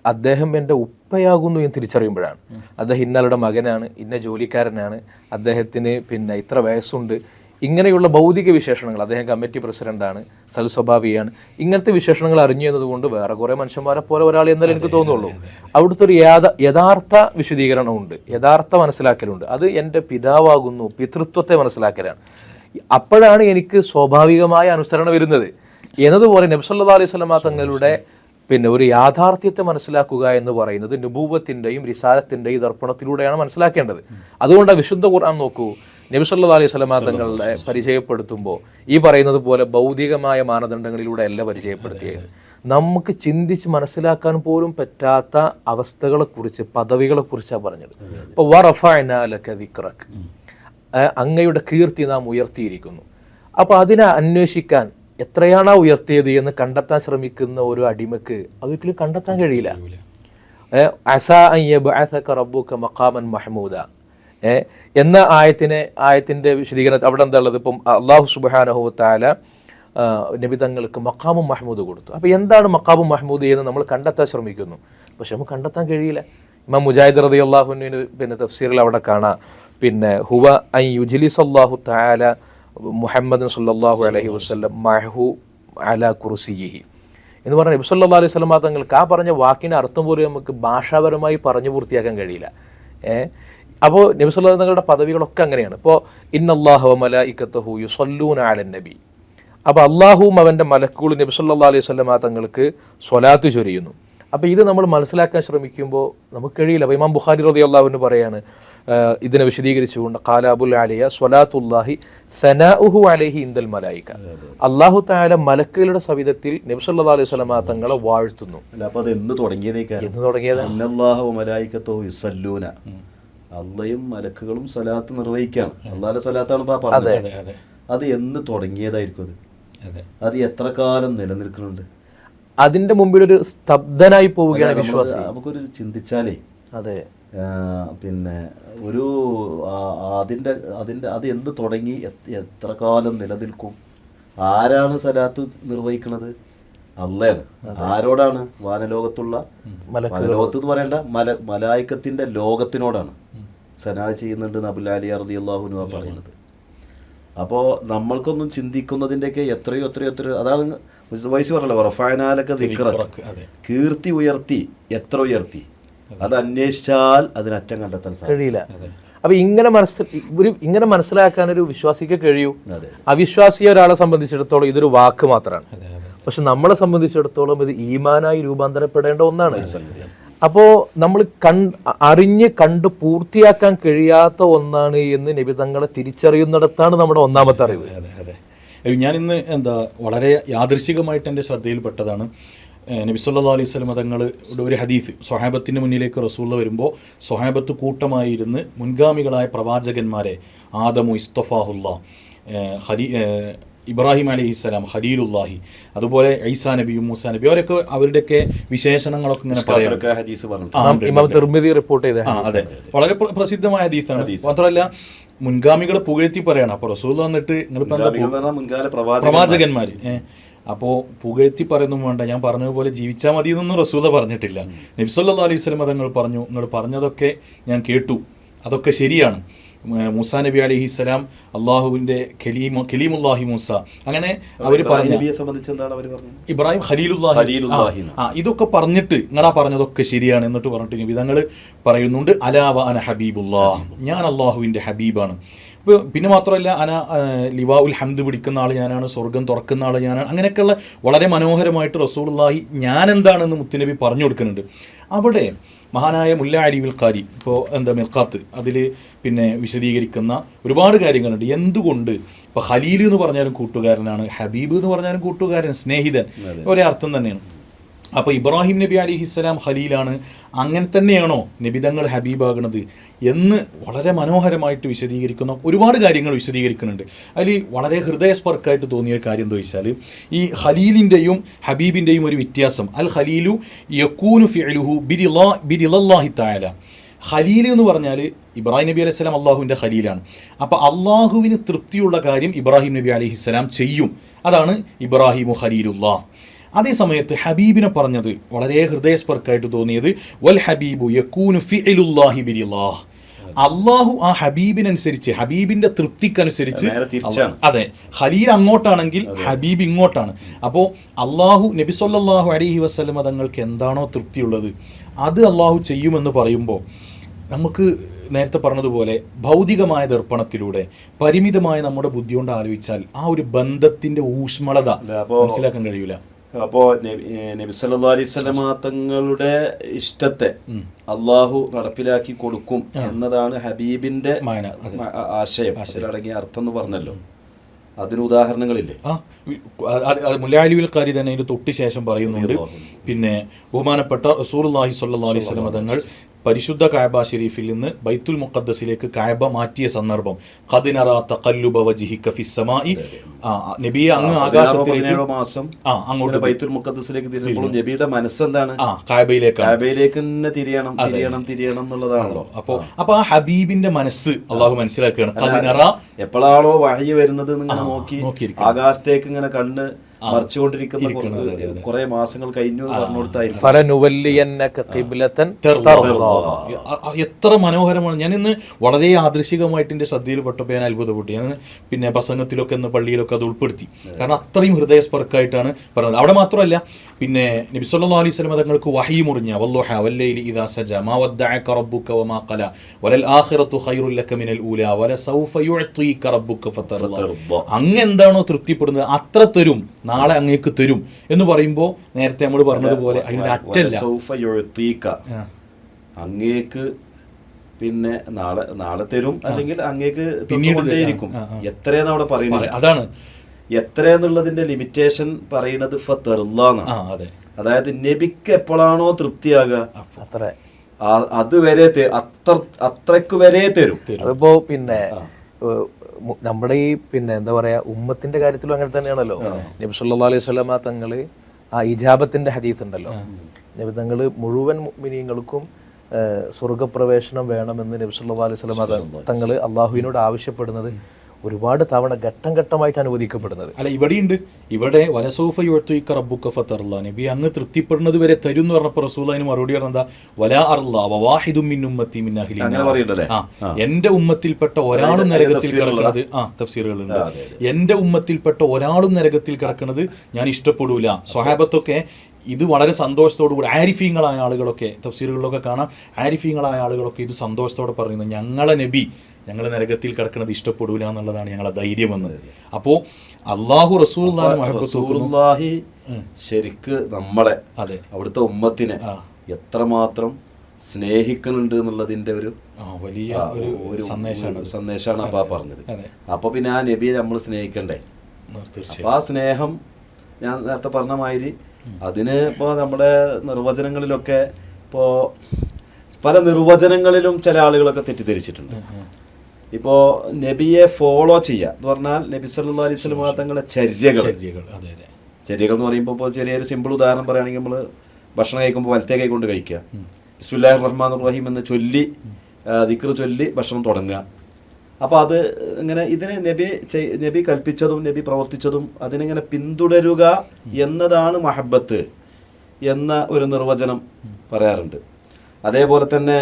അദ്ദേഹം എൻ്റെ ഉപ്പയാകുന്നു എന്ന് തിരിച്ചറിയുമ്പോഴാണ്. അദ്ദേഹം ഇന്നയാളുടെ മകനാണ്, ഇന്ന ജോലിക്കാരനാണ്, അദ്ദേഹത്തിന് പിന്നെ ഇത്ര വയസ്സുണ്ട്, ഇങ്ങനെയുള്ള ഭൗതിക വിശേഷണങ്ങൾ, അദ്ദേഹം കമ്മിറ്റി പ്രസിഡന്റാണ്, സൽസ്വഭാവിയാണ്, ഇങ്ങനത്തെ വിശേഷണങ്ങൾ അറിഞ്ഞു എന്നതുകൊണ്ട് വേറെ കുറേ മനുഷ്യന്മാരെ പോലെ ഒരാൾ എന്നാലും എനിക്ക് തോന്നുള്ളൂ. അവിടുത്തെ ഒരു യഥാർത്ഥ വിശദീകരണമുണ്ട്, യഥാർത്ഥ മനസ്സിലാക്കലുണ്ട്. അത് എൻ്റെ പിതാവാകുന്നു, പിതൃത്വത്തെ മനസ്സിലാക്കലാണ്. അപ്പോഴാണ് എനിക്ക് സ്വാഭാവികമായ അനുസരണ വരുന്നത് എന്നതുപോലെ നബി സല്ലല്ലാഹു അലൈഹി വസല്ലം തങ്ങളുടെ പിന്നെ ഒരു യാഥാർത്ഥ്യത്തെ മനസ്സിലാക്കുക എന്ന് പറയുന്നത് നുബൂവത്തിൻ്റെയും റിസാലത്തിൻ്റെയും ദർപ്പണത്തിലൂടെയാണ് മനസ്സിലാക്കേണ്ടത്. അതുകൊണ്ട് വിശുദ്ധ ഖുർആൻ നോക്കൂ, നബി സല്ലല്ലാഹു അലൈഹി വസല്ലം തങ്ങളെ പരിചയപ്പെടുത്തുമ്പോൾ ഈ പറയുന്നത് പോലെ ഭൗതികമായ മാനദണ്ഡങ്ങളിലൂടെ അല്ല പരിചയപ്പെടുത്തിയത്. നമുക്ക് ചിന്തിച്ച് മനസ്സിലാക്കാൻ പോലും പറ്റാത്ത അവസ്ഥകളെക്കുറിച്ച്, പദവികളെക്കുറിച്ചാണ് പറഞ്ഞത്. ഇപ്പോൾ വറഫഅനാ ലക ദിക്റക, അങ്ങയുടെ കീർത്തി നാം ഉയർത്തിയിരിക്കുന്നു. അപ്പോൾ അതിനെ അന്വേഷിക്കാൻ എത്രയാണോ ഉയർത്തിയത് എന്ന് കണ്ടെത്താൻ ശ്രമിക്കുന്ന ഒരു അടിമക്ക് അതൊരിക്കലും കണ്ടെത്താൻ കഴിയില്ല. അസാ അൻ യബ്അസക റബ്ബുക മഖാമൻ മഹ്മൂദ എന്ന ആയത്തിൻ്റെ വിശദീകരണം അവിടെ എന്താ ഉള്ളത്? ഇപ്പം അല്ലാഹു സുബ്ഹാനഹു വ തആല നബി തങ്ങൾക്ക് മഖാമും മഹ്മൂദ് കൊടുത്തു. അപ്പോൾ എന്താണ് മഖാമും മഹ്മൂദ് എന്ന് നമ്മൾ കണ്ടെത്താൻ ശ്രമിക്കുന്നു, പക്ഷെ നമുക്ക് കണ്ടെത്താൻ കഴിയില്ല. ഇമാം മുജാഹിദ് റളിയല്ലാഹു അൻഹു പിന്നെ തഫ്സീറിൽ അവിടെ കാണാം, പിന്നെ ഹുവ അൻ യുജ്ലിസല്ലാഹു തആല മുഹമ്മദ് സല്ലല്ലാഹു അലൈഹി വസല്ലം മഅഹു അലാ കുർസിയിഹി എന്ന് പറഞ്ഞാൽ നബി സല്ലല്ലാഹു അലൈഹി വസല്ലം തങ്ങൾക്ക് ആ പറഞ്ഞ വാക്കിൻ്റെ അർത്ഥം പോലും നമുക്ക് ഭാഷാപരമായി പറഞ്ഞു പൂർത്തിയാക്കാൻ കഴിയില്ല. അപ്പോൾ നബി സല്ലല്ലാഹു അലൈഹി തങ്ങളുടെ പദവികളൊക്കെ അങ്ങനെയാണ്. ഇപ്പോൾ ഇന്നല്ലാഹു വ മലായികത്തുഹു യുസല്ലൂന അലൻ നബി, അപ്പോൾ അള്ളാഹുവും അവൻ്റെ മലക്കുകളും നബി സല്ലല്ലാഹു അലൈഹി വസല്ലം തങ്ങൾക്ക് സ്വലാത്ത് ചൊരിയുന്നു. അപ്പോൾ ഇത് നമ്മൾ മനസ്സിലാക്കാൻ ശ്രമിക്കുമ്പോൾ നമുക്ക് കഴിയില്ല. അപ്പോൾ ഇമാം ബുഖാരി റളിയല്ലാഹു അൻഹു പറയാണ് ഇതിനെ വിശദീകരിച്ചുകൊണ്ട്, ഖാല അബുൽ ആലിയ സ്വലാത്തുല്ലാഹി സനാഉഹു അലൈഹി ഇൻദൽ മലായിക, അല്ലാഹു തആല മലക്കുകളുടെ സവിധത്തിൽ നബി സല്ലല്ലാഹു അലൈഹി വസല്ലം തങ്ങളെ വാഴ്ത്തുന്നു. അപ്പോൾ അത് എന്ന് തുടങ്ങിയത്? അന്നല്ലാഹു വ മലായികത്തുഹു യുസല്ലൂന, അള്ളയും മലക്കുകളും സ്വലാത്ത് നിർവഹിക്കുകയാണ്. അള്ളാഹുവിന്റെ സ്വലാത്താണ് പറഞ്ഞത്. അത് എന്ന് തുടങ്ങിയതായിരിക്കും? അത് എത്ര കാലം നിലനിൽക്കുന്നുണ്ട്? അതിന്റെ മുമ്പിൽ ഒരു സ്തബ്ധനായി പോവുകയാണ് വിശ്വാസി. നമുക്കൊരു ചിന്തിച്ചാലേ, അതെ, പിന്നെ ഒരു അതിൻ്റെ അത് എന്ത് തുടങ്ങി, എത്ര കാലം നിലനിൽക്കും? ആരാണ് സലാത്ത് നിർവഹിക്കുന്നത്? അള്ളയാണ്. ആരോടാണ്? വാനലോകത്തുള്ള, വാനലോകത്ത് എന്ന് പറയേണ്ട മലായിക്കത്തിന്റെ ലോകത്തിനോടാണ് സനാ ചെയ്യുന്നുണ്ട് അബുൽ ആലിയ റളിയല്ലാഹു അൻഹു പറയുന്നത്. അപ്പോൾ നമ്മൾക്കൊന്നും ചിന്തിക്കുന്നതിൻ്റെയൊക്കെ എത്രയോ അതാണ് വയസ്സ് പറഞ്ഞല്ലോ, റഫഅനാ ലക ദിക്റക, കീർത്തി ഉയർത്തി, എത്ര ഉയർത്തി, അത് അന്വേഷിച്ചാൽ അതിനറ്റം കണ്ടെത്താൻ കഴിയില്ല. അപ്പൊ ഇങ്ങനെ മനസ്സിലാക്കാൻ ഒരു വിശ്വാസിക്ക് കഴിയൂ. അവിശ്വാസിയെ ഒരാളെ സംബന്ധിച്ചിടത്തോളം ഇതൊരു വാക്ക് മാത്രമാണ്. പക്ഷെ നമ്മളെ സംബന്ധിച്ചിടത്തോളം ഇത് ഈമാനായി രൂപാന്തരപ്പെടേണ്ട ഒന്നാണ്. അപ്പോൾ നമ്മൾ അറിഞ്ഞ് കണ്ട് പൂർത്തിയാക്കാൻ കഴിയാത്ത ഒന്നാണ് എന്ന് നബി തങ്ങളെ തിരിച്ചറിയുന്നിടത്താണ് നമ്മുടെ ഒന്നാമത്തെ അറിവ്. ഞാനിന്ന് വളരെ യാദൃശികമായിട്ട് എൻ്റെ ശ്രദ്ധയിൽപ്പെട്ടതാണ്. നബി സല്ലല്ലാഹു അലൈഹി വസല്ലം തങ്ങളുടെ ഒരു ഹദീസ്, സ്വഹാബത്തിൻ്റെ മുന്നിലേക്ക് റസൂൽ വരുമ്പോൾ സ്വഹാബത്ത് കൂട്ടമായിരുന്ന് മുൻഗാമികളായ പ്രവാചകന്മാരെ, ആദമു ഇസ്തഫാഹുല്ലാ, ഇബ്രാഹിം അലൈഹിസ്സലാം, ഖലീലുല്ലാഹി, അതുപോലെ ഈസാ നബിയും മൂസാ നബി, അവരൊക്കെ അവരുടെയൊക്കെ വിശേഷണങ്ങളൊക്കെ ഇങ്ങനെ പറയാം. അതെ, വളരെ പ്രസിദ്ധമായ ഹദീസാണ്. മാത്രമല്ല മുൻഗാമികളെ പുകഴ്ത്തി പറയണം. അപ്പോൾ റസൂൽ വന്നിട്ട് പ്രവാചകന്മാർ, അപ്പോൾ പുകഴ്ത്തി പറയുന്നു വേണ്ട, ഞാൻ പറഞ്ഞതുപോലെ ജീവിച്ചാൽ മതി എന്നൊന്നും റസൂല പറഞ്ഞിട്ടില്ല. നബി സല്ലല്ലാഹു അലൈഹി വസല്ലം തങ്ങൾ പറഞ്ഞു, നിങ്ങൾ പറഞ്ഞതൊക്കെ ഞാൻ കേട്ടു, അതൊക്കെ ശരിയാണ്. മൂസാ നബി അലൈഹിസ്സലാം അള്ളാഹുവിൻ്റെ കലീമുല്ലാഹി മൂസ, അങ്ങനെ അവർ പറഞ്ഞു. ഇബ്രാഹിം ഖലീലുല്ലാഹി, ഇതൊക്കെ പറഞ്ഞിട്ട് നിങ്ങളാ പറഞ്ഞതൊക്കെ ശരിയാണ് എന്നിട്ട് പറഞ്ഞിട്ട് നബി തങ്ങൾ പറയുന്നുണ്ട്, അലാ വ അന ഹബീബുല്ലാഹ്, ഞാൻ അള്ളാഹുവിൻ്റെ ഹബീബാണ്. ഇപ്പോൾ പിന്നെ മാത്രമല്ല ലിവാ ഉൽ ഹംദ് പിടിക്കുന്ന ആൾ ഞാനാണ്, സ്വർഗം തുറക്കുന്ന ആൾ ഞാനാണ്, അങ്ങനെയൊക്കെയുള്ള വളരെ മനോഹരമായിട്ട് റസൂലുള്ളാഹി ഞാൻ എന്താണെന്ന് മുത്തുനബി പറഞ്ഞു കൊടുക്കുന്നുണ്ട്. അവിടെ മഹാനായ മുല്ല അലിഉൽ ഖാരി ഇപ്പോൾ മിർഖാത്ത് അതിൽ പിന്നെ വിശദീകരിക്കുന്ന ഒരുപാട് കാര്യങ്ങളുണ്ട്. എന്തുകൊണ്ട് ഇപ്പോൾ ഖലീൽ എന്ന് പറഞ്ഞാലും കൂട്ടുകാരനാണ്, ഹബീബ് എന്ന് പറഞ്ഞാലും കൂട്ടുകാരൻ, സ്നേഹിതൻ, ഒരേ അർത്ഥം തന്നെയാണ്. അപ്പോൾ ഇബ്രാഹിം നബി അലിഹിസ്സലാം ഖലീലാണ്, അങ്ങനെ തന്നെയാണോ നബിതങ്ങൾ ഹബീബാകണത് എന്ന് വളരെ മനോഹരമായിട്ട് വിശദീകരിക്കുന്ന ഒരുപാട് കാര്യങ്ങൾ വിശദീകരിക്കുന്നുണ്ട്. അതിൽ വളരെ ഹൃദയസ്പർക്കായിട്ട് തോന്നിയ കാര്യം എന്താ വെച്ചാൽ, ഈ ഖലീലിൻ്റെയും ഹബീബിൻ്റെയും ഒരു വ്യത്യാസം. അൽ ഖലീലു യക്കൂനു ഫിഅലുഹു ബിരിളല്ലാഹി തആല. ഖലീൽ എന്ന് പറഞ്ഞാൽ ഇബ്രാഹിം നബി അലൈഹി സ്വലാം അള്ളാഹുവിൻ്റെ ഖലീലാണ്. അപ്പോൾ അള്ളാഹുവിന് തൃപ്തിയുള്ള കാര്യം ഇബ്രാഹിം നബി അലൈഹിസ്സലാം ചെയ്യും, അതാണ് ഇബ്രാഹിമു ഖലീലുല്ലാഹ്. അതേ സമയത്ത് ഹബീബിനെ പറഞ്ഞത് വളരെ ഹൃദയസ്പർക്കായിട്ട് തോന്നിയത് വൽ ഹബീബു യക്കൂനു ഫിഇലുല്ലാഹി ബിരിളാഹ്. അള്ളാഹു ആ ഹബീബിനനുസരിച്ച്, ഹബീബിൻ്റെ തൃപ്തിക്കനുസരിച്ച്, അതെ ഖലീൽ അങ്ങോട്ടാണെങ്കിൽ ഹബീബ് ഇങ്ങോട്ടാണ്. അപ്പോൾ അള്ളാഹു നബി സല്ലല്ലാഹു അലൈഹി വസല്ലം തങ്ങൾക്ക് എന്താണോ തൃപ്തിയുള്ളത് അത് അള്ളാഹു ചെയ്യുമെന്ന് പറയുമ്പോൾ നമുക്ക് നേരത്തെ പറഞ്ഞതുപോലെ ഭൗതികമായ ദർപ്പണത്തിലൂടെ പരിമിതമായ നമ്മുടെ ബുദ്ധി കൊണ്ട് ആലോചിച്ചാൽ ആ ഒരു ബന്ധത്തിൻ്റെ ഊഷ്മളത മനസ്സിലാക്കാൻ കഴിയില്ല. അപ്പോൾ നബി സല്ലല്ലാഹു അലൈഹി വസല്ലം തങ്ങളുടെ ഇഷ്ടത്തെ അള്ളാഹു നടപ്പിലാക്കി കൊടുക്കും എന്നതാണ് ഹബീബിന്റെ ആശയം, അതിലടങ്ങിയ അർത്ഥം എന്ന് പറഞ്ഞല്ലോ. അതിന് ഉദാഹരണങ്ങളില്ലേ? മുല്ല അലിഉൽ ഖാരി തന്നെ അതിൻ്റെ തൊട്ട് ശേഷം പറയുന്നുണ്ട്. പിന്നെ ബഹുമാനപ്പെട്ട റസൂലുള്ളാഹി സ്വല്ലല്ലാഹു അലൈഹി വസല്ലം തങ്ങൾ പരിശുദ്ധ കഅബ ഷരീഫിൽ നിന്ന് ബൈത്തുൽ മുഖദ്ദസിലേക്ക് കഅബ മാറ്റിയ സന്ദർഭം ഖദ് നറാ തഖല്ലുബ വജ്ഹിക ഫിസ് സമാഇ. നബിയെ അങ്ങ് ആകാശത്തിലേക്ക് അങ്ങോട്ട് ബൈത്തുൽ മുഖദ്ദസിലേക്ക് തിരിയുമ്പോൾ നബിയുടെ മനസ്സെന്താണ്? കഅബയിലേക്ക് തന്നെ തിരിയണം എന്നുള്ളതാണല്ലോ. അപ്പോൾ ആ ഹബീബിന്റെ മനസ്സ് അള്ളാഹു മനസ്സിലാക്കുകയാണ്. ഖദ് നറാ, എപ്പോഴാണോ വഹയി വരുന്നത് ഇങ്ങനെ നോക്കി ആകാശത്തേക്ക് ഇങ്ങനെ കണ്ണ് മറിച്ചുകൊണ്ടിരിക്കുന്ന കുറെ മാസങ്ങൾ കഴിഞ്ഞു എത്ര മനോഹരമാണ്. ഞാൻ ഇന്ന് വളരെ യാദൃശികമായിട്ട് എൻ്റെ ശ്രദ്ധയിൽപ്പെട്ടപ്പോൾ ഞാൻ അത്ഭുതപ്പെട്ടു. ഞാൻ പിന്നെ പ്രസംഗത്തിലൊക്കെ ഇന്ന് പള്ളിയിലൊക്കെ അത് ഉൾപ്പെടുത്തി. കാരണം അത്രയും ഹൃദയസ്പർക്കായിട്ടാണ് പറഞ്ഞത്. അവിടെ മാത്രമല്ല, പിന്നെ നബി സല്ലല്ലാഹു അലൈഹി വസല്ലം തങ്ങൾക്ക് വഹയി മുറിഞ്ഞ വല്ലുഹ വല്ലൈലി ഇദാ സജ മാ വദ്ദഅക റബ്ബുക വമാ ഖല വലൽ ആഖിറതു ഖൈറുൽ ലക മിനൽ ഊലാ വലസൗഫ യുഅതീക റബ്ബുക ഫതർദ. അങ്ങ് എന്താണോ തൃപ്തിപ്പെടുന്നത് അത്ര തരും, നാളെ അങ്ങേക്ക് തരും എന്ന് പറയുമ്പോൾ നേരത്തെ നമ്മൾ പറഞ്ഞതുപോലെ അതിനൊരു അറ്റല്ല. അങ്ങേക്ക് പിന്നെ നാളെ തരും, അല്ലെങ്കിൽ അങ്ങേക്ക് പിന്നീടും എത്രയെന്ന് അവിടെ പറയുന്നത്. അതാണ് എത്രയെന്നുള്ളതിന്റെ ലിമിറ്റേഷൻ പറയുന്നത് ഫതർദാന്നാണ്. അതായത് നബിക്ക് എപ്പോഴാണോ തൃപ്തിയാകുക അതുവരെ അത്രക്ക് വരെ തരും. അതിപ്പോ പിന്നെ നമ്മുടെ ഈ പിന്നെ എന്താ പറയാ ഉമ്മത്തിന്റെ കാര്യത്തിലും അങ്ങനെ തന്നെയാണല്ലോ. നബി സല്ലല്ലാഹു അലൈഹി വസല്ലം തങ്ങള് ആ ഇജാബത്തിന്റെ ഹദീസ് ഉണ്ടല്ലോ, നബി തങ്ങള് മുഴുവൻ മുഅ്മിനീങ്ങൾക്കും സ്വർഗപ്രവേശനം വേണമെന്ന് നബി സല്ലല്ലാഹു അലൈഹി വസല്ലം തങ്ങള് അള്ളാഹുവിനോട് ആവശ്യപ്പെടുന്നത് ഒരുപാട് തവണ ഘട്ടം ഘട്ടമായിട്ട് അനുവദിക്കപ്പെടുന്നത്. അല്ല, ഇവിടെയുണ്ട്. ഇവിടെ വലസൗഫ യുഅതീക റബ്ബുക ഫതർള, നബി അങ്ങ് തൃപ്തിപ്പെടുന്നത് വരെ തരും എന്ന് പറഞ്ഞപ്പോൾ റസൂൽ അതിന് മറുപടി പറഞ്ഞാ വലാ അർള വവാഹിദും മിൻ ഉമ്മത്തി മിൻ അഹ്ലി. എന്റെ ഉമ്മത്തിൽപ്പെട്ട ഒരാളും നരകത്തിൽ കിടക്കുന്നത് തഫ്സീറുകളുണ്ട്. എന്റെ ഉമ്മത്തിൽപ്പെട്ട ഒരാളും നരകത്തിൽ കിടക്കുന്നത് ഞാൻ ഇഷ്ടപ്പെടൂല. സ്വഹാബത്തൊക്കെ ഇത് വളരെ സന്തോഷത്തോടു കൂടി, ആരിഫീങ്ങളായ ആളുകളൊക്കെ തഫ്സീറുകളിലൊക്കെ കാണാം, ആരിഫീങ്ങളായ ആളുകളൊക്കെ ഇത് സന്തോഷത്തോടെ പറയുന്നത് ഞങ്ങളെ നബി ഞങ്ങൾ നരകത്തിൽ കിടക്കുന്നത് ഇഷ്ടപ്പെടൂല എന്നുള്ളതാണ് ഞങ്ങളെ ധൈര്യം വന്നത്. അപ്പോൾ അള്ളാഹു റസൂലുള്ളാഹി ശരിക്ക് നമ്മളെ അവിടുത്തെ ഉമ്മത്തിനെ എത്രമാത്രം സ്നേഹിക്കുന്നുണ്ട് എന്നുള്ളതിന്റെ ഒരു വലിയ ഒരു സന്ദേശമാണ് അപ്പാ പറഞ്ഞത്. അപ്പൊ പിന്നെ ആ നബിയെ നമ്മൾ സ്നേഹിക്കണ്ടേ? അപ്പൊ ആ സ്നേഹം ഞാൻ നേരത്തെ പറഞ്ഞ മാതിരി അതിന് ഇപ്പോൾ നമ്മുടെ നിർവചനങ്ങളിലൊക്കെ ഇപ്പോൾ പല നിർവചനങ്ങളിലും ചില ആളുകളൊക്കെ തെറ്റിദ്ധരിച്ചിട്ടുണ്ട്. ഇപ്പോൾ നബിയെ ഫോളോ ചെയ്യുക എന്ന് പറഞ്ഞാൽ നബി സല്ലല്ലാഹു അലൈഹി വസല്ലം തങ്ങളുടെ ചര്യകൾ എന്ന് പറയുമ്പോൾ ഇപ്പോൾ ചെറിയൊരു സിമ്പിൾ ഉദാഹരണം പറയുകയാണെങ്കിൽ നമ്മൾ ഭക്ഷണം കഴിക്കുമ്പോൾ വലത്തേ കൈ കൊണ്ട് കഴിക്കുക, ബിസ്മില്ലാഹിർ റഹ്മാനിർ റഹീം എന്ന് ചൊല്ലി ദിക്ർ ചൊല്ലി ഭക്ഷണം തുടങ്ങുക. അപ്പോൾ അത് ഇങ്ങനെ ഇതിനെ നബി കൽപ്പിച്ചതും നബി പ്രവർത്തിച്ചതും അതിനിങ്ങനെ പിന്തുടരുക എന്നതാണ് മഹബത്ത് എന്ന ഒരു നിർവചനം പറയാറുണ്ട്. അതേപോലെ തന്നെ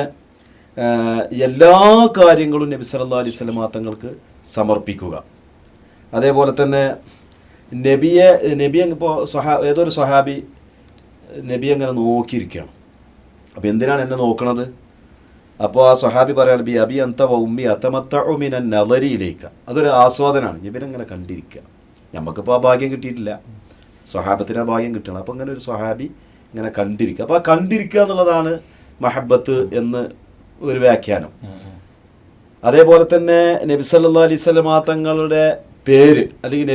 എല്ലാ കാര്യങ്ങളും നബി സല്ലല്ലാഹു അലൈഹി വസല്ലം തങ്ങൾക്ക് സമർപ്പിക്കുക. അതേപോലെ തന്നെ നബി ഇപ്പോൾ ഏതൊരു സ്വഹാബി നബി അങ്ങനെ നോക്കിയിരിക്കുകയാണ്. അപ്പോൾ എന്തിനാണ് എന്നെ നോക്കണത്? അപ്പോൾ ആ സ്വഹാബി പറയാണ് ബി അബി അന്ത വ ഉമ്മി അത്തമത്തമിന നദരിയിലേക്ക്, അതൊരു ആസ്വാദനമാണ്. ഇവരിങ്ങനെ കണ്ടിരിക്കുക. നമുക്കിപ്പോൾ ആ ഭാഗ്യം കിട്ടിയിട്ടില്ല, സ്വഹാബത്തിന് ആ ഭാഗ്യം കിട്ടണം. അപ്പോൾ ഇങ്ങനെ ഒരു സ്വഹാബി ഇങ്ങനെ കണ്ടിരിക്കുക. അപ്പോൾ ആ കണ്ടിരിക്കുക എന്നുള്ളതാണ് മഹബത്ത് എന്ന് ഒരു വ്യാഖ്യാനം. അതേപോലെ തന്നെ നബി സല്ലല്ലാഹു അലൈഹി വസല്ലം തങ്ങളുടെ പേര്, അല്ലെങ്കിൽ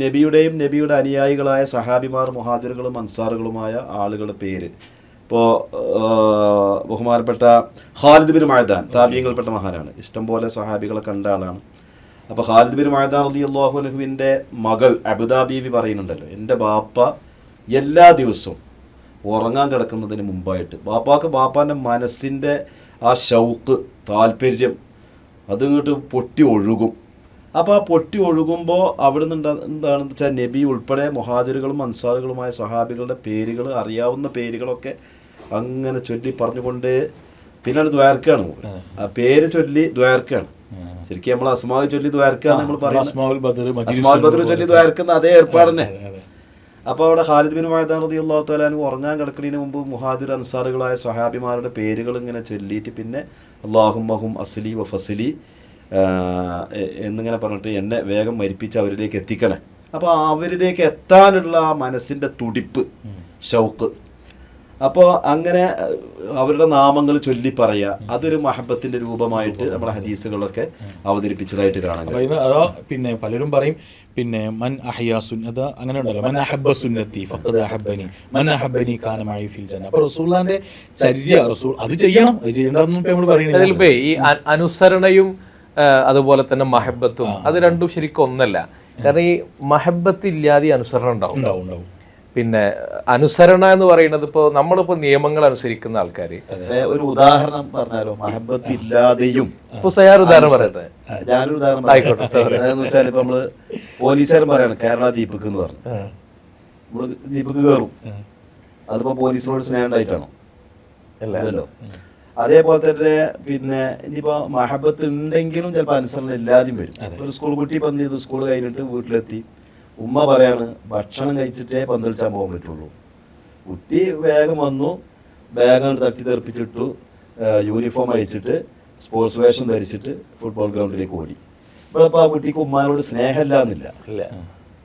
നബിയുടെയും നബിയുടെ അനുയായികളായ സഹാബിമാർ, മുഹാജിറുകളും അൻസാറുകളുമായ ആളുകളുടെ പേര്. ഇപ്പോൾ ബഹുമാനപ്പെട്ട ഖാലിദ് ബിൻ മഅദാൻ താബിഈങ്ങളിൽപ്പെട്ട മഹാനാണ്, ഇഷ്ടംപോലെ സഹാബികളെ കണ്ട ആളാണ്. അപ്പോൾ ഖാലിദ് ബിൻ മഅദാൻ റളിയല്ലാഹു അൻഹുവിൻ്റെ മകൾ അബ്ദാ ബീവി പറയുന്നുണ്ടല്ലോ, എൻ്റെ ബാപ്പ എല്ലാ ദിവസവും ഉറങ്ങാൻ കിടക്കുന്നതിന് മുമ്പായിട്ട് ബാപ്പാൻ്റെ മനസ്സിൻ്റെ ആ ഷൗക്ക്, താല്പര്യം അതിങ്ങോട്ട് പൊട്ടി ഒഴുകും. അപ്പോൾ ആ പൊട്ടി ഒഴുകുമ്പോൾ അവിടെ നിന്ന് എന്താണെന്ന് വെച്ചാൽ നബി ഉൾപ്പെടെ മുഹാജിറുകളും അൻസാറുകളുമായ സഹാബികളുടെ പേരുകൾ, അറിയാവുന്ന പേരുകളൊക്കെ അങ്ങനെ ചൊല്ലി പറഞ്ഞുകൊണ്ട് പിന്നീട് ദ്വാരക്കാണ്. ആ പേര് ചൊല്ലി ദ്വാരക്കാണ്. ശരിക്കും നമ്മൾ അസ്മാവ് ചൊല്ലി ദ്വാരക്കാന്ന് നമ്മൾ പറയുന്നത്, അസ്മാഉൽ ബദർ ചൊല്ലി ദ്വാരക്കുന്ന അതേ ഏർപ്പാട് തന്നെ. അപ്പോൾ അവിടെ ഖാലിദ് ബിൻ മഅദാൻ റളിയല്ലാഹു തആല അൻഹു ഉറങ്ങാൻ കിടക്കുന്നതിന് മുമ്പ് മുഹാജിർ അൻസാറുകളായ സ്വഹാബിമാരുടെ പേരുകൾ ഇങ്ങനെ ചൊല്ലിയിട്ട് പിന്നെ അല്ലാഹുമ്മഹും അസ്ലി വ ഫസ്ലി എന്നിങ്ങനെ പറഞ്ഞിട്ട് എന്നെ വേഗം മരിപ്പിച്ച് അവരിലേക്ക് എത്തിക്കണേ. അപ്പോൾ അവരിലേക്ക് എത്താനുള്ള ആ മനസ്സിൻ്റെ തുടിപ്പ്, ഷൗക്ക്, അപ്പോൾ അങ്ങനെ അവരുടെ നാമങ്ങൾ ചൊല്ലി പറയുക, അതൊരു മഹബത്തിൻ്റെ രൂപമായിട്ട് നമ്മുടെ ഹദീസുകളൊക്കെ അവതരിപ്പിച്ചതായിട്ട് കാണാൻ. അതോ പിന്നെ പലരും പറയും പിന്നെ മൻ അഹ്യാ സുന്നത, അങ്ങനെ ഉണ്ടല്ലോ, മൻ അഹബ്ബ സുന്നത്തി ഫഖദ് അഹബ്ബനി മൻ അഹബ്ബനി കാന മഅി ഫിൽ ജന്ന. അപ്പോൾ റസൂലുള്ളാഹിന്റെ ചര്യ, റസൂൽ അത് ചെയ്യണം, അത് ചെയ്യണമെന്നും നമ്മൾ പറയുന്നത്. അതിലിപ്പോ ഈ അനുസരണയും അതുപോലെ തന്നെ മഹബത്തും അത് രണ്ടും ശരിക്കും ഒന്നല്ല. കാരണം ഈ മഹബത്ത് ഇല്ലാതെ അനുസരണം ഉണ്ടാവും. പിന്നെ അനുസരണ എന്ന് പറയുന്നത് ഇപ്പോൾ നമ്മളിപ്പോൾ നിയമങ്ങൾ അനുസരിക്കുന്ന ആൾക്കാർ, ഒരു ഉദാഹരണം പറഞ്ഞാലോ, മഹബത്ത് ഇല്ലാതെയും. ഇപ്പോൾ സയാർ ഉദാഹരണം പറയട്ടെ, ഞാനൊരു ഉദാഹരണം ആയിക്കോട്ടെ. അതെന്ന് വെച്ചാൽ ഇപ്പൊ നമ്മള് പോലീസുകാരൻ പറയാണ് കേരള ജീപ്പിക്ക് എന്ന് പറഞ്ഞു, നമ്മള് ജീപ്പിക്ക് കയറും, അതിപ്പോ പോലീസിനോട് സ്നേഹം ഉണ്ടായിട്ടാണോ? അല്ലല്ലോ. അതേപോലെ തന്നെ പിന്നെ ഇനിയിപ്പോ മഹബത്ത് ഉണ്ടെങ്കിലും ചിലപ്പോൾ അനുസരണം ഇല്ലാതെയും വരും. ഒരു സ്കൂൾ കുട്ടി പന്ത് ചെയ്ത് സ്കൂൾ കഴിഞ്ഞിട്ട് വീട്ടിലെത്തി, ഉമ്മ പറയാണ് ഭക്ഷണം കഴിച്ചിട്ടേ പന്തളിച്ചാൻ പോകാൻ പറ്റുള്ളൂ. കുട്ടി വേഗം വന്നു, ബാഗ് തട്ടി തെറിപ്പിച്ചിട്ടു, യൂണിഫോം അഴിച്ചിട്ട് സ്പോർട്സ് വേഷം ധരിച്ചിട്ട് ഫുട്ബോൾ ഗ്രൗണ്ടിലേക്ക് ഓടി. ഇവിടെ ഇപ്പോൾ ആ കുട്ടിക്ക് ഉമ്മാനോട് സ്നേഹമില്ല എന്നില്ല,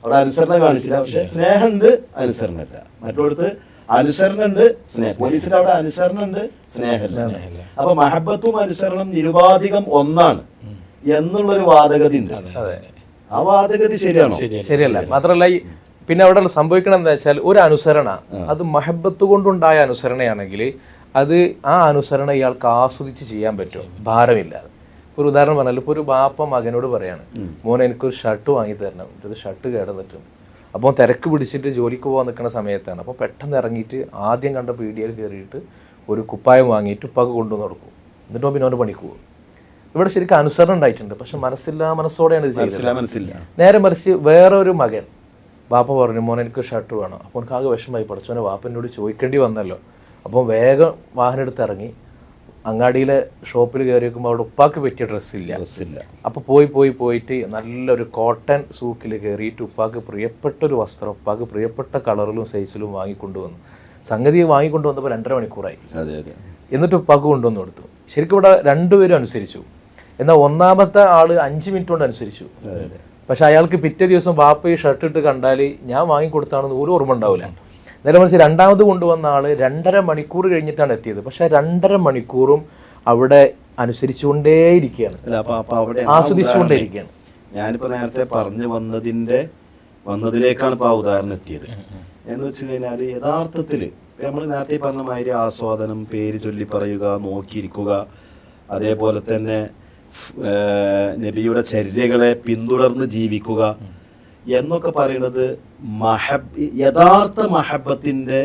അവിടെ അനുസരണ കാണിച്ചില്ല. പക്ഷെ സ്നേഹമുണ്ട്, അനുസരണമില്ല. മറ്റോടത്ത് അനുസരണമുണ്ട്, സ്നേഹം. പോലീസിന്റെ അവിടെ അനുസരണമുണ്ട്, സ്നേഹമില്ല. അപ്പൊ മഹബത്തും അനുസരണം നിരുപാധികം ഒന്നാണ് എന്നുള്ളൊരു വാദഗതി ഉണ്ട്. ആ വാദഗതി ശരിയാണോ? ശരിയല്ല. മാത്രമല്ല പിന്നെ അവിടെ സംഭവിക്കണം എന്താ വെച്ചാൽ, ഒരു അനുസരണ അത് മഹബത്ത് കൊണ്ടുണ്ടായ അനുസരണയാണെങ്കിൽ അത് ആ അനുസരണ ഇയാൾക്ക് ആസ്വദിച്ച് ചെയ്യാൻ പറ്റും, ഭാരമില്ലാതെ. ഒരു ഉദാഹരണം പറഞ്ഞാൽ, ഇപ്പോൾ ഒരു ബാപ്പ മകനോട് പറയാണ്, മോനെ എനിക്കൊരു ഷർട്ട് വാങ്ങി തരണം, ഒരു ഷർട്ട് കേടന്നിട്ടുണ്ട്. അപ്പോൾ തിരക്ക് പിടിച്ചിട്ട് ജോലിക്ക് പോകാൻ നിൽക്കുന്ന സമയത്താണ്. അപ്പോൾ പെട്ടെന്ന് ഇറങ്ങിയിട്ട് ആദ്യം കണ്ട പീടികയിൽ കയറിയിട്ട് ഒരു കുപ്പായം വാങ്ങിയിട്ട് ഉപ്പാക്ക് കൊണ്ടുവന്ന് കൊടുക്കും. എന്നിട്ടോ പിന്നെ അവൻ്റെ പണിക്ക് പോകും. ഇവിടെ ശരിക്കും അനുസരണം ഉണ്ടായിട്ടുണ്ട്, പക്ഷെ മനസ്സോടെയാണ് ഇത് ചെയ്തത്. നേരെ മറിച്ച് വേറെ ഒരു മകൻ ബാപ്പ പറഞ്ഞു, മോനെ എനിക്ക് ഷർട്ട് വേണം. അപ്പോൾ എനിക്ക് ആകെ വിഷമമായി, പഠിച്ചവനെ ബാപ്പനോട് ചോദിക്കേണ്ടി വന്നല്ലോ. അപ്പോൾ വേഗം വാഹനം എടുത്ത് ഇറങ്ങി അങ്ങാടിയിലെ ഷോപ്പിൽ കയറി വെക്കുമ്പോൾ അവിടെ ഉപ്പാക്ക് പറ്റിയ ഡ്രസ്സില്ല. അപ്പോൾ പോയിട്ട് നല്ലൊരു കോട്ടൺ സൂക്കിൽ കയറിയിട്ട് ഉപ്പാക്ക് പ്രിയപ്പെട്ട ഒരു വസ്ത്രം, ഉപ്പാക്ക് പ്രിയപ്പെട്ട കളറിലും സൈസിലും വാങ്ങിക്കൊണ്ടുവന്നു. സംഗതി വാങ്ങിക്കൊണ്ടുവന്നപ്പോൾ 2.5 മണിക്കൂറായി. എന്നിട്ട് ഉപ്പാക്ക് കൊണ്ടുവന്ന് കൊടുത്തു. ശരിക്കും ഇവിടെ രണ്ടുപേരും അനുസരിച്ചു. എന്നാൽ ഒന്നാമത്തെ ആള് 5 മിനിറ്റ് കൊണ്ട് അനുസരിച്ചു. പക്ഷെ അയാൾക്ക് പിറ്റേ ദിവസം ബാപ്പ ഈ ഷർട്ട് ഇട്ട് കണ്ടാൽ ഞാൻ വാങ്ങിക്കൊടുത്താണെന്ന് ഒരു ഓർമ്മ ഉണ്ടാവില്ല. നേരെ മറിച്ച് രണ്ടാമത് കൊണ്ടുവന്ന ആള് 2.5 മണിക്കൂർ കഴിഞ്ഞിട്ടാണ് എത്തിയത്. പക്ഷെ 2.5 മണിക്കൂറും അവിടെ അനുസരിച്ചുകൊണ്ടേയിരിക്കുകയാണ്, ആസ്വദിച്ചുകൊണ്ടേയിരിക്കുകയാണ്. ഞാനിപ്പോ നേരത്തെ പറഞ്ഞു വന്നതിലേക്കാണ് ഇപ്പൊ ആ ഉദാഹരണം എത്തിയത്. എന്ന് വെച്ച് കഴിഞ്ഞാൽ യഥാർത്ഥത്തില് നമ്മൾ നേരത്തെ പറഞ്ഞ മാതിരി ആസ്വാദനം, പേര് ചൊല്ലി പറയുക, നോക്കിയിരിക്കുക, അതേപോലെ തന്നെ നബിയുടെ ചര്യകളെ പിന്തുടർന്ന് ജീവിക്കുക എന്നൊക്കെ പറയുന്നത് യഥാർത്ഥ മഹബത്തിന്റെ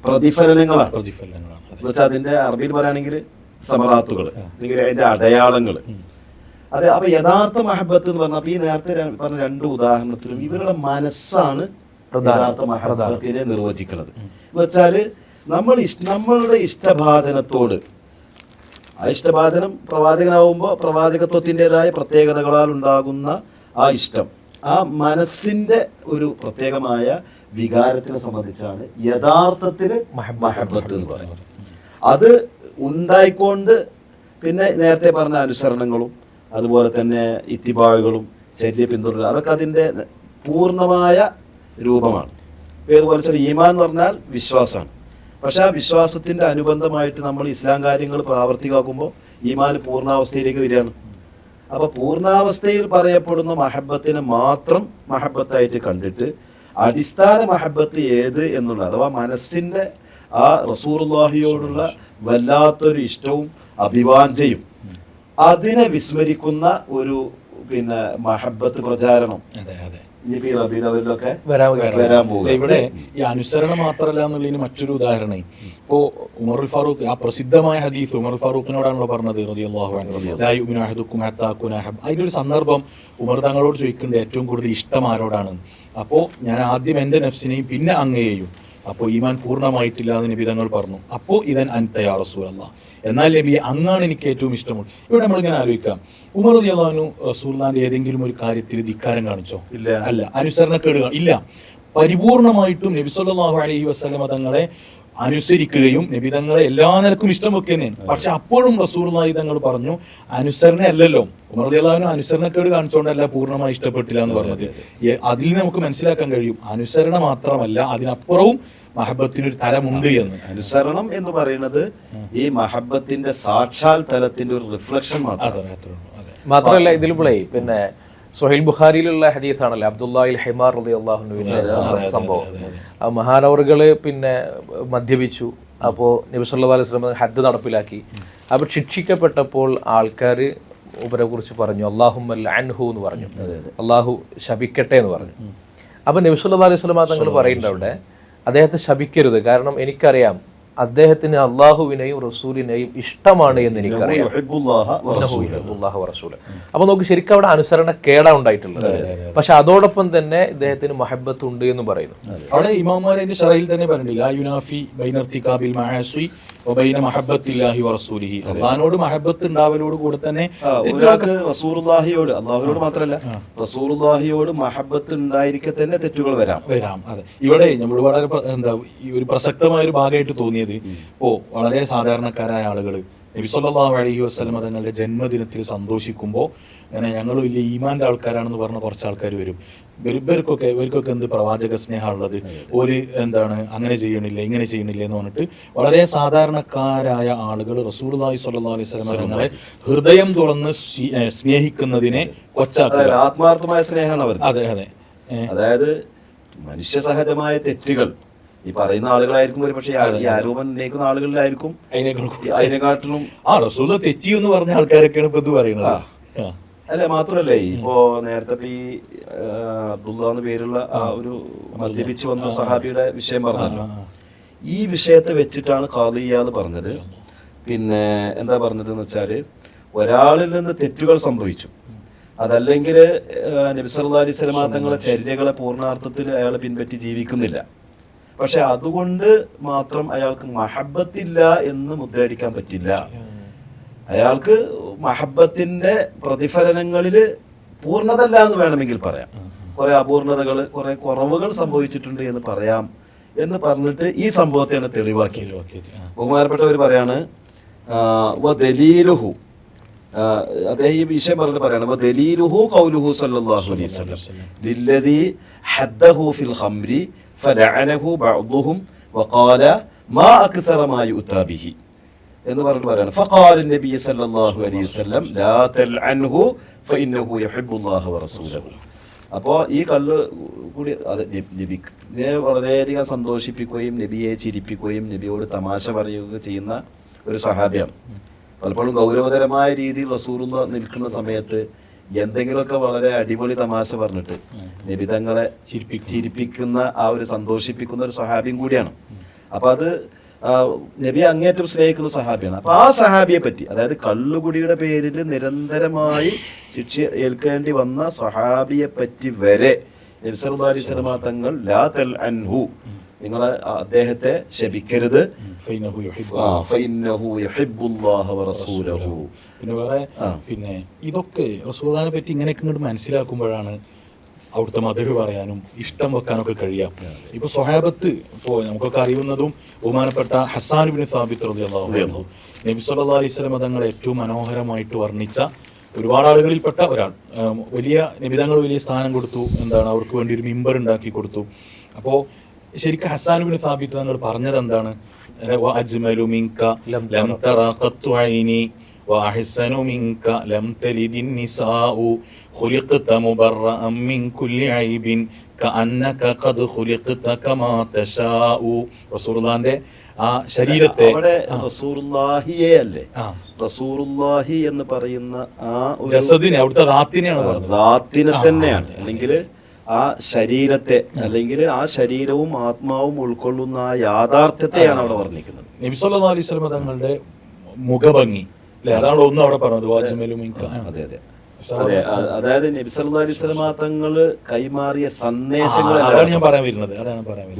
പ്രതിഫലനങ്ങളാണ്. എന്നുവെച്ചാൽ അതിന്റെ അറബിയിൽ പറയുകയാണെങ്കിൽ സമറാത്തുകൾ, അല്ലെങ്കിൽ അതിന്റെ അടയാളങ്ങൾ. അതെ. അപ്പൊ യഥാർത്ഥ മഹബത്ത് എന്ന് പറഞ്ഞാൽ ഈ നേരത്തെ പറഞ്ഞ 2 ഉദാഹരണത്തിലും ഇവരുടെ മനസ്സാണ് യഥാർത്ഥ മഹബത്തിനെ നിർവചിക്കുന്നത്. എന്നുവെച്ചാല് നമ്മളുടെ ഇഷ്ടഭാജനത്തോട്, ആ ഇഷ്ടഭാജനം പ്രവാചകനാവുമ്പോൾ പ്രവാചകത്വത്തിൻ്റെതായ പ്രത്യേകതകളാൽ ഉണ്ടാകുന്ന ആ ഇഷ്ടം, ആ മനസ്സിന്റെ ഒരു പ്രത്യേകമായ വികാരത്തിനെ സംബന്ധിച്ചാണ് യഥാർത്ഥത്തിൽ മഹബത്ത് എന്ന് പറയുന്നത്. അത് ഉണ്ടായിക്കൊണ്ട് പിന്നെ നേരത്തെ പറഞ്ഞ അനുസരണങ്ങളും അതുപോലെ തന്നെ ഇത്തിബാഴുകളും ചര്യ പിന്തുടരുക, അതൊക്കെ അതിൻ്റെ പൂർണ്ണമായ രൂപമാണ്. ഇപ്പോൾ ഏതുപോലെ വെച്ചാൽ ഈമാൻ എന്ന് പറഞ്ഞാൽ വിശ്വാസമാണ്. പക്ഷേ ആ വിശ്വാസത്തിൻ്റെ അനുബന്ധമായിട്ട് നമ്മൾ ഇസ്ലാം കാര്യങ്ങൾ പ്രാവർത്തികമാക്കുമ്പോൾ ഈമാൻ പൂർണ്ണാവസ്ഥയിലേക്ക് വരികയാണ്. അപ്പോൾ പൂർണ്ണാവസ്ഥയിൽ പറയപ്പെടുന്ന മഹബത്തിനെ മാത്രം മഹബത്തായിട്ട് കണ്ടിട്ട് അടിസ്ഥാന മഹബത്ത് ഏത് എന്നുള്ള, അഥവാ മനസ്സിൻ്റെ ആ റസൂലുള്ളാഹിയോടുള്ള വല്ലാത്തൊരു ഇഷ്ടവും അഭിവാഞ്ചയും അതിനെ വിസ്മരിക്കുന്ന ഒരു മഹബത്ത് പ്രചാരണം ഇനിയിപ്പോൾ ഈ റബീഉൽ അവ്വലിലൊക്കെ വരാൻ പോകും. ഇവിടെ ഈ അനുസരണം മാത്രമല്ല എന്നുള്ളതിന് മറ്റൊരു ഉദാഹരണം, ഇപ്പോൾ ഉമറുൽ ഫാറൂഖ്, ആ പ്രസിദ്ധമായ ഹദീസ് ഉമറുൽ ഫാറൂഖിനോടാണല്ലോ പറഞ്ഞത് റളിയല്ലാഹു അൻഹു, ലാ യുഅ്മിനു അഹദുക്കും ഹത്താ അകൂന അഹബ്ബ. അതിൻ്റെ ഒരു സന്ദർഭം ഉമർ തങ്ങളോട് ചോദിക്കേണ്ടത് ഏറ്റവും കൂടുതൽ ഇഷ്ടം ആരോടാണ്? അപ്പോൾ ഞാൻ ആദ്യം എൻ്റെ നഫ്സിനെയും പിന്നെ അങ്ങയെയും. അപ്പോൾ ഈമാൻ പൂർണ്ണമായിട്ടില്ല എന്ന് നബി തങ്ങൾ പറഞ്ഞു. അപ്പോൾ ഇതൻ അൻത യാ റസൂലല്ലാഹ്, എന്നാൽ നബി അങ്ങാണ് എനിക്ക് ഏറ്റവും ഇഷ്ടമുള്ളത്. ഇവിടെ നമ്മളിങ്ങനെ ആലോചിക്കാം, ഉമർ റളിയല്ലാഹു അൻഹു റസൂലുള്ളാഹിന്റെ ഏതെങ്കിലും ഒരു കാര്യത്തിൽ ധിക്കാരം കാണിച്ചോ? അല്ല. അനുസരണക്കേട് ഇല്ല. പരിപൂർണമായിട്ടും നബി സല്ലല്ലാഹു അലൈഹി വസല്ലമ തങ്ങളെ അനുസരിക്കുകയും നബി തങ്ങളെ എല്ലാ നിലക്കും ഇഷ്ടം വെക്കുക തന്നെയാണ്. പക്ഷെ അപ്പോഴും റസൂലുള്ളാഹി തങ്ങൾ പറഞ്ഞു അനുസരണ അല്ലല്ലോ. ഉമർ റളിയല്ലാഹു അൻഹു അനുസരണക്കേട് കാണിച്ചുകൊണ്ടല്ല പൂർണ്ണമായി ഇഷ്ടപ്പെട്ടില്ല എന്ന് പറഞ്ഞത്. അതിൽ നമുക്ക് മനസ്സിലാക്കാൻ കഴിയും അനുസരണ മാത്രമല്ല, അതിനപ്പുറവും മഹബത്തിനൊരു തലമുണ്ട് എന്ന്. അനുസരണം എന്ന് പറയുന്നത് ഈ മഹബത്തിന്റെ സാക്ഷാൽ തലത്തിന്റെ ഒരു റിഫ്ലക്ഷൻ മാത്രമല്ല. ഇതിലിപ്പോഴേ പിന്നെ സ്വഹീൽ ബുഖാരിയിലുള്ള ഹദീസാണല്ലോ അബ്ദുല്ലാഹിൽ ഹിമാർ റളിയല്ലാഹു അൻഹുവിന്റെ സംഭവം. ആ മഹാനവറുകള് പിന്നെ മദ്യപിച്ചു. അപ്പോൾ നബി സല്ലല്ലാഹു അലൈഹി വസല്ലം ഹദ് നടപ്പിലാക്കി. അപ്പോൾ ശിക്ഷിക്കപ്പെട്ടപ്പോൾ ആൾക്കാർ ഇവരെ കുറിച്ച് പറഞ്ഞു അല്ലാഹുമ്മ ലഅൻഹു എന്ന് പറഞ്ഞു, അള്ളാഹു ശപിക്കട്ടെ എന്ന് പറഞ്ഞു. അപ്പോൾ നബി സല്ലല്ലാഹു അലൈഹി വസല്ലം തങ്ങൾ പറയുന്നുണ്ട് അവിടെ അദ്ദേഹത്തെ ശപിക്കരുത്, കാരണം എനിക്കറിയാം അദ്ദേഹത്തിന് അള്ളാഹുവിനെയും റസൂലിനെയും ഇഷ്ടമാണ് എന്ന് എനിക്കറിയാം. അപ്പൊ നമുക്ക് ശരിക്കും അവിടെ അനുസരണ കേടാ ഉണ്ടായിട്ടുള്ളത്. പക്ഷെ അതോടൊപ്പം തന്നെ ഇദ്ദേഹത്തിന് മഹബത്ത് ഉണ്ട് എന്ന് പറയുന്നു. അവിടെ ഇമാമുമാരെ ശറയിൽ തന്നെ പറഞ്ഞില്ല, അള്ളാഹിനോട് മഹബത്ത് ഉണ്ടാവലോട് കൂടെ തന്നെ റസൂലുള്ളാഹിയോട്, അള്ളാഹുവിനോട് മാത്രമല്ല റസൂലുള്ളാഹിയോട് മഹബത്ത് ഉണ്ടായിരിക്കെ തന്നെ തെറ്റുകൾ വരാം. അതെ. ഇവിടെ നമ്മൾ വളരെ ഒരു പ്രസക്തമായ ഒരു ഭാഗമായിട്ട് തോന്നിയത്, വളരെ സാധാരണക്കാരായ ആളുകൾ നബി സല്ലല്ലാഹു അലൈഹി വസല്ലം തങ്ങളുടെ ജന്മദിനത്തിൽ സന്തോഷിക്കുമ്പോൾ അങ്ങനെ ഞങ്ങൾ വലിയ ഈമാന്റെ ആൾക്കാരാണെന്ന് പറഞ്ഞ കുറച്ച് ആൾക്കാർ വരും. ഇവർക്കൊക്കെ എന്ത് പ്രവാചക സ്നേഹമുള്ളത്, ഒരു അങ്ങനെ ചെയ്യണില്ല ഇങ്ങനെ ചെയ്യണില്ല എന്ന് പറഞ്ഞിട്ട് വളരെ സാധാരണക്കാരായ ആളുകൾ റസൂലുള്ളാഹി സ്വല്ലല്ലാഹു അലൈഹി വസല്ലം തങ്ങളെ ഹൃദയം തുറന്ന് സ്നേഹിക്കുന്നതിനെ കൊച്ചാക്കുക. ആത്മാർത്ഥമായ സ്നേഹമാണ് അവർ. അതെ അതെ. അതായത് മനുഷ്യ സഹജമായ തെറ്റുകൾ ഈ പറയുന്ന ആളുകളായിരിക്കും ഒരു പക്ഷേ ഈ ആരോപണം ഉന്നയിക്കുന്ന ആളുകളിലായിരിക്കും അതിനെക്കാട്ടിലും റസൂൽ തെറ്റി എന്ന് പറഞ്ഞ ആൾക്കാരൊക്കെയാണ് ഇപ്പൊ ഇത് പറയുന്നത്. അല്ല മാത്രമല്ലേ, ഇപ്പോ നേരത്തെ ഈ അബ്ദുള്ള എന്ന പേരുള്ള ആ ഒരു മദ്യപിച്ച് വന്ന സഹാബിയുടെ വിഷയം പറഞ്ഞല്ലോ. ഈ വിഷയത്തെ വെച്ചിട്ടാണ് ഖാദി ഇയാദ് പറഞ്ഞത്. പിന്നെ എന്താ പറഞ്ഞതെന്ന് വെച്ചാൽ, ഒരാളിൽ നിന്ന് തെറ്റുകൾ സംഭവിച്ചു, അതല്ലെങ്കിൽ നബി സല്ലല്ലാഹു അലൈഹി വസല്ലം തങ്ങളുടെ ചര്യകളെ പൂർണ്ണാർത്ഥത്തിൽ അയാൾ പിൻപറ്റി ജീവിക്കുന്നില്ല, പക്ഷെ അതുകൊണ്ട് മാത്രം അയാൾക്ക് മഹബത്തില്ല എന്ന് മുദ്രയടിക്കാൻ പറ്റില്ല. അയാൾക്ക് മഹബത്തിന്റെ പ്രതിഫലനങ്ങളിൽ പൂർണ്ണതല്ല എന്ന് വേണമെങ്കിൽ പറയാം. കുറെ അപൂർണതകൾ, കുറെ കുറവുകൾ സംഭവിച്ചിട്ടുണ്ട് എന്ന് പറയാം എന്ന് പറഞ്ഞിട്ട് ഈ സംഭവത്തെയാണ് തെളിവാക്കിയത്. ബഹുമാനപ്പെട്ടവർ പറയാണ് വദലീലുഹു, അദ്ദേഹം ഈ വിഷയം പറഞ്ഞിട്ട് പറയാണ് വദലീലുഹു ഖൗലുഹു സല്ലല്ലാഹു അലൈഹി വസല്ലം ലില്ലദീ ഹദ്ദഹു ഫിൽ ഖംരി ഫലഅനഹു ബഅദുഹും വഖാല മാ അക്സറ മാ യുഅതാ ബിഹി എന്ന് പറഞ്ഞിട്ട് പറയാണ് ഫഖാല നബി സല്ലല്ലാഹു അലൈഹി വസല്ലം ലാ തൽഅൻഹു ഫഇന്നഹു യുഹിബ്ബുല്ലാഹ വറസൂലഹു. അപ്പോൾ ഈ കള്ള് കൂടി അത് നബിയെ വളരെയധികം സന്തോഷിപ്പിക്കുകയും നബിയെ ചിരിപ്പിക്കുകയും നബിയോട് തമാശ പറയുകയും ചെയ്യുന്ന ഒരു സഹാബിയാണ്. പലപ്പോഴും ഗൗരവതരമായ രീതിയിൽ റസൂലുള്ള നിൽക്കുന്ന സമയത്ത് എന്തെങ്കിലുമൊക്കെ വളരെ അടിപൊളി തമാശ പറഞ്ഞിട്ട് നബി തങ്ങളെ ചിരിപ്പിക്കുന്ന ആ ഒരു സന്തോഷിപ്പിക്കുന്ന ഒരു സഹാബിയും കൂടിയാണ്. അപ്പം അത് നബി അങ്ങേറ്റം സ്നേഹിക്കുന്ന സഹാബിയാണ്. അപ്പം ആ സഹാബിയെ പറ്റി, അതായത് കള്ളുകുടിയുടെ പേരിൽ നിരന്തരമായി ശിക്ഷ ഏൽക്കേണ്ടി വന്ന സഹാബിയെ പറ്റി വരെ നബി സല്ലല്ലാഹു അലൈഹി വസല്ലം തങ്ങൾ ലാ തൽഅൻഹു, നിങ്ങൾ അദ്ദേഹത്തെ ശപിക്കരുത്, പിന്നെ വേറെ പിന്നെ ഇതൊക്കെ റസൂലുള്ളാഹിനെ പറ്റി ഇങ്ങനെയൊക്കെ ഇങ്ങോട്ട് മനസ്സിലാക്കുമ്പോഴാണ് അവിടുത്തെ മദ്ഹ് പറയാനും ഇഷ്ടം വെക്കാനൊക്കെ കഴിയാം. ഇപ്പോൾ സ്വഹാബത്ത് ഇപ്പോൾ നമുക്കൊക്കെ അറിയുന്നതും ബഹുമാനപ്പെട്ട ഹസ്സാൻ ഇബ്നു സാബിത്ത് റളിയല്ലാഹു അൻഹു നബി സല്ലല്ലാഹു അലൈഹി വസല്ലം തങ്ങളെ ഏറ്റവും മനോഹരമായിട്ട് വർണ്ണിച്ച ഒരുപാട് ആളുകളിൽപ്പെട്ട ഒരാൾ. വലിയ നബിതങ്ങൾ വലിയ സ്ഥാനം കൊടുത്തു, എന്താണ് അവർക്ക് വേണ്ടി ഒരു മിമ്പർ ഉണ്ടാക്കി കൊടുത്തു. അപ്പോൾ ശരിക്കും ഹസ്സാൻ ഇബ്നു സാബിത്ത് തങ്ങൾ പറഞ്ഞത് എന്താണ്? വഅജ്മലു മിൻക ലം തറ ഖത്തു ഐനി വഅഹ്സനു മിൻക ലം തലിദിൻ നിസാഉ ഖുലിഖത മുബറഅൻ മിൻ കുല്ലി ഐബിൻ കഅന്നക ഖദ് ഖുലിഖത കമാ തശാഉ. റസൂലുള്ളാഹിന്റെ ആ ശരീരത്തെ അവിടെ റസൂലുള്ളാഹിയെ അല്ലേ, റസൂലുള്ളാഹി എന്ന് പറയുന്ന ആ ജസദിനെ അവിടുത്തെ റാത്തിനെയാണ് പറഞ്ഞത്. റാത്തിനെ തന്നെയാണ്, അല്ലെങ്കിൽ ആ ശരീരത്തെ, അല്ലെങ്കിൽ ആ ശരീരവും ആത്മാവും ഉൾക്കൊള്ളുന്ന ആ യാഥാർത്ഥ്യത്തെയാണ് അവിടെ വർണ്ണിക്കുന്നത്. നബി സല്ലല്ലാഹു അലൈഹി വസല്ലം തങ്ങളുടെ മുഖഭംഗി അല്ലെ, അതാണ് ഒന്നും അവിടെ പറഞ്ഞത്. വാജ്മലു മിൻക. അതെ അതെ അതെ, അതായത് നബി സല്ലല്ലാഹു അലൈഹി വസല്ലം തങ്ങള് കൈമാറിയ സന്ദേശങ്ങൾ, അതാണ് ഞാൻ പറയാൻ വരുന്നത്.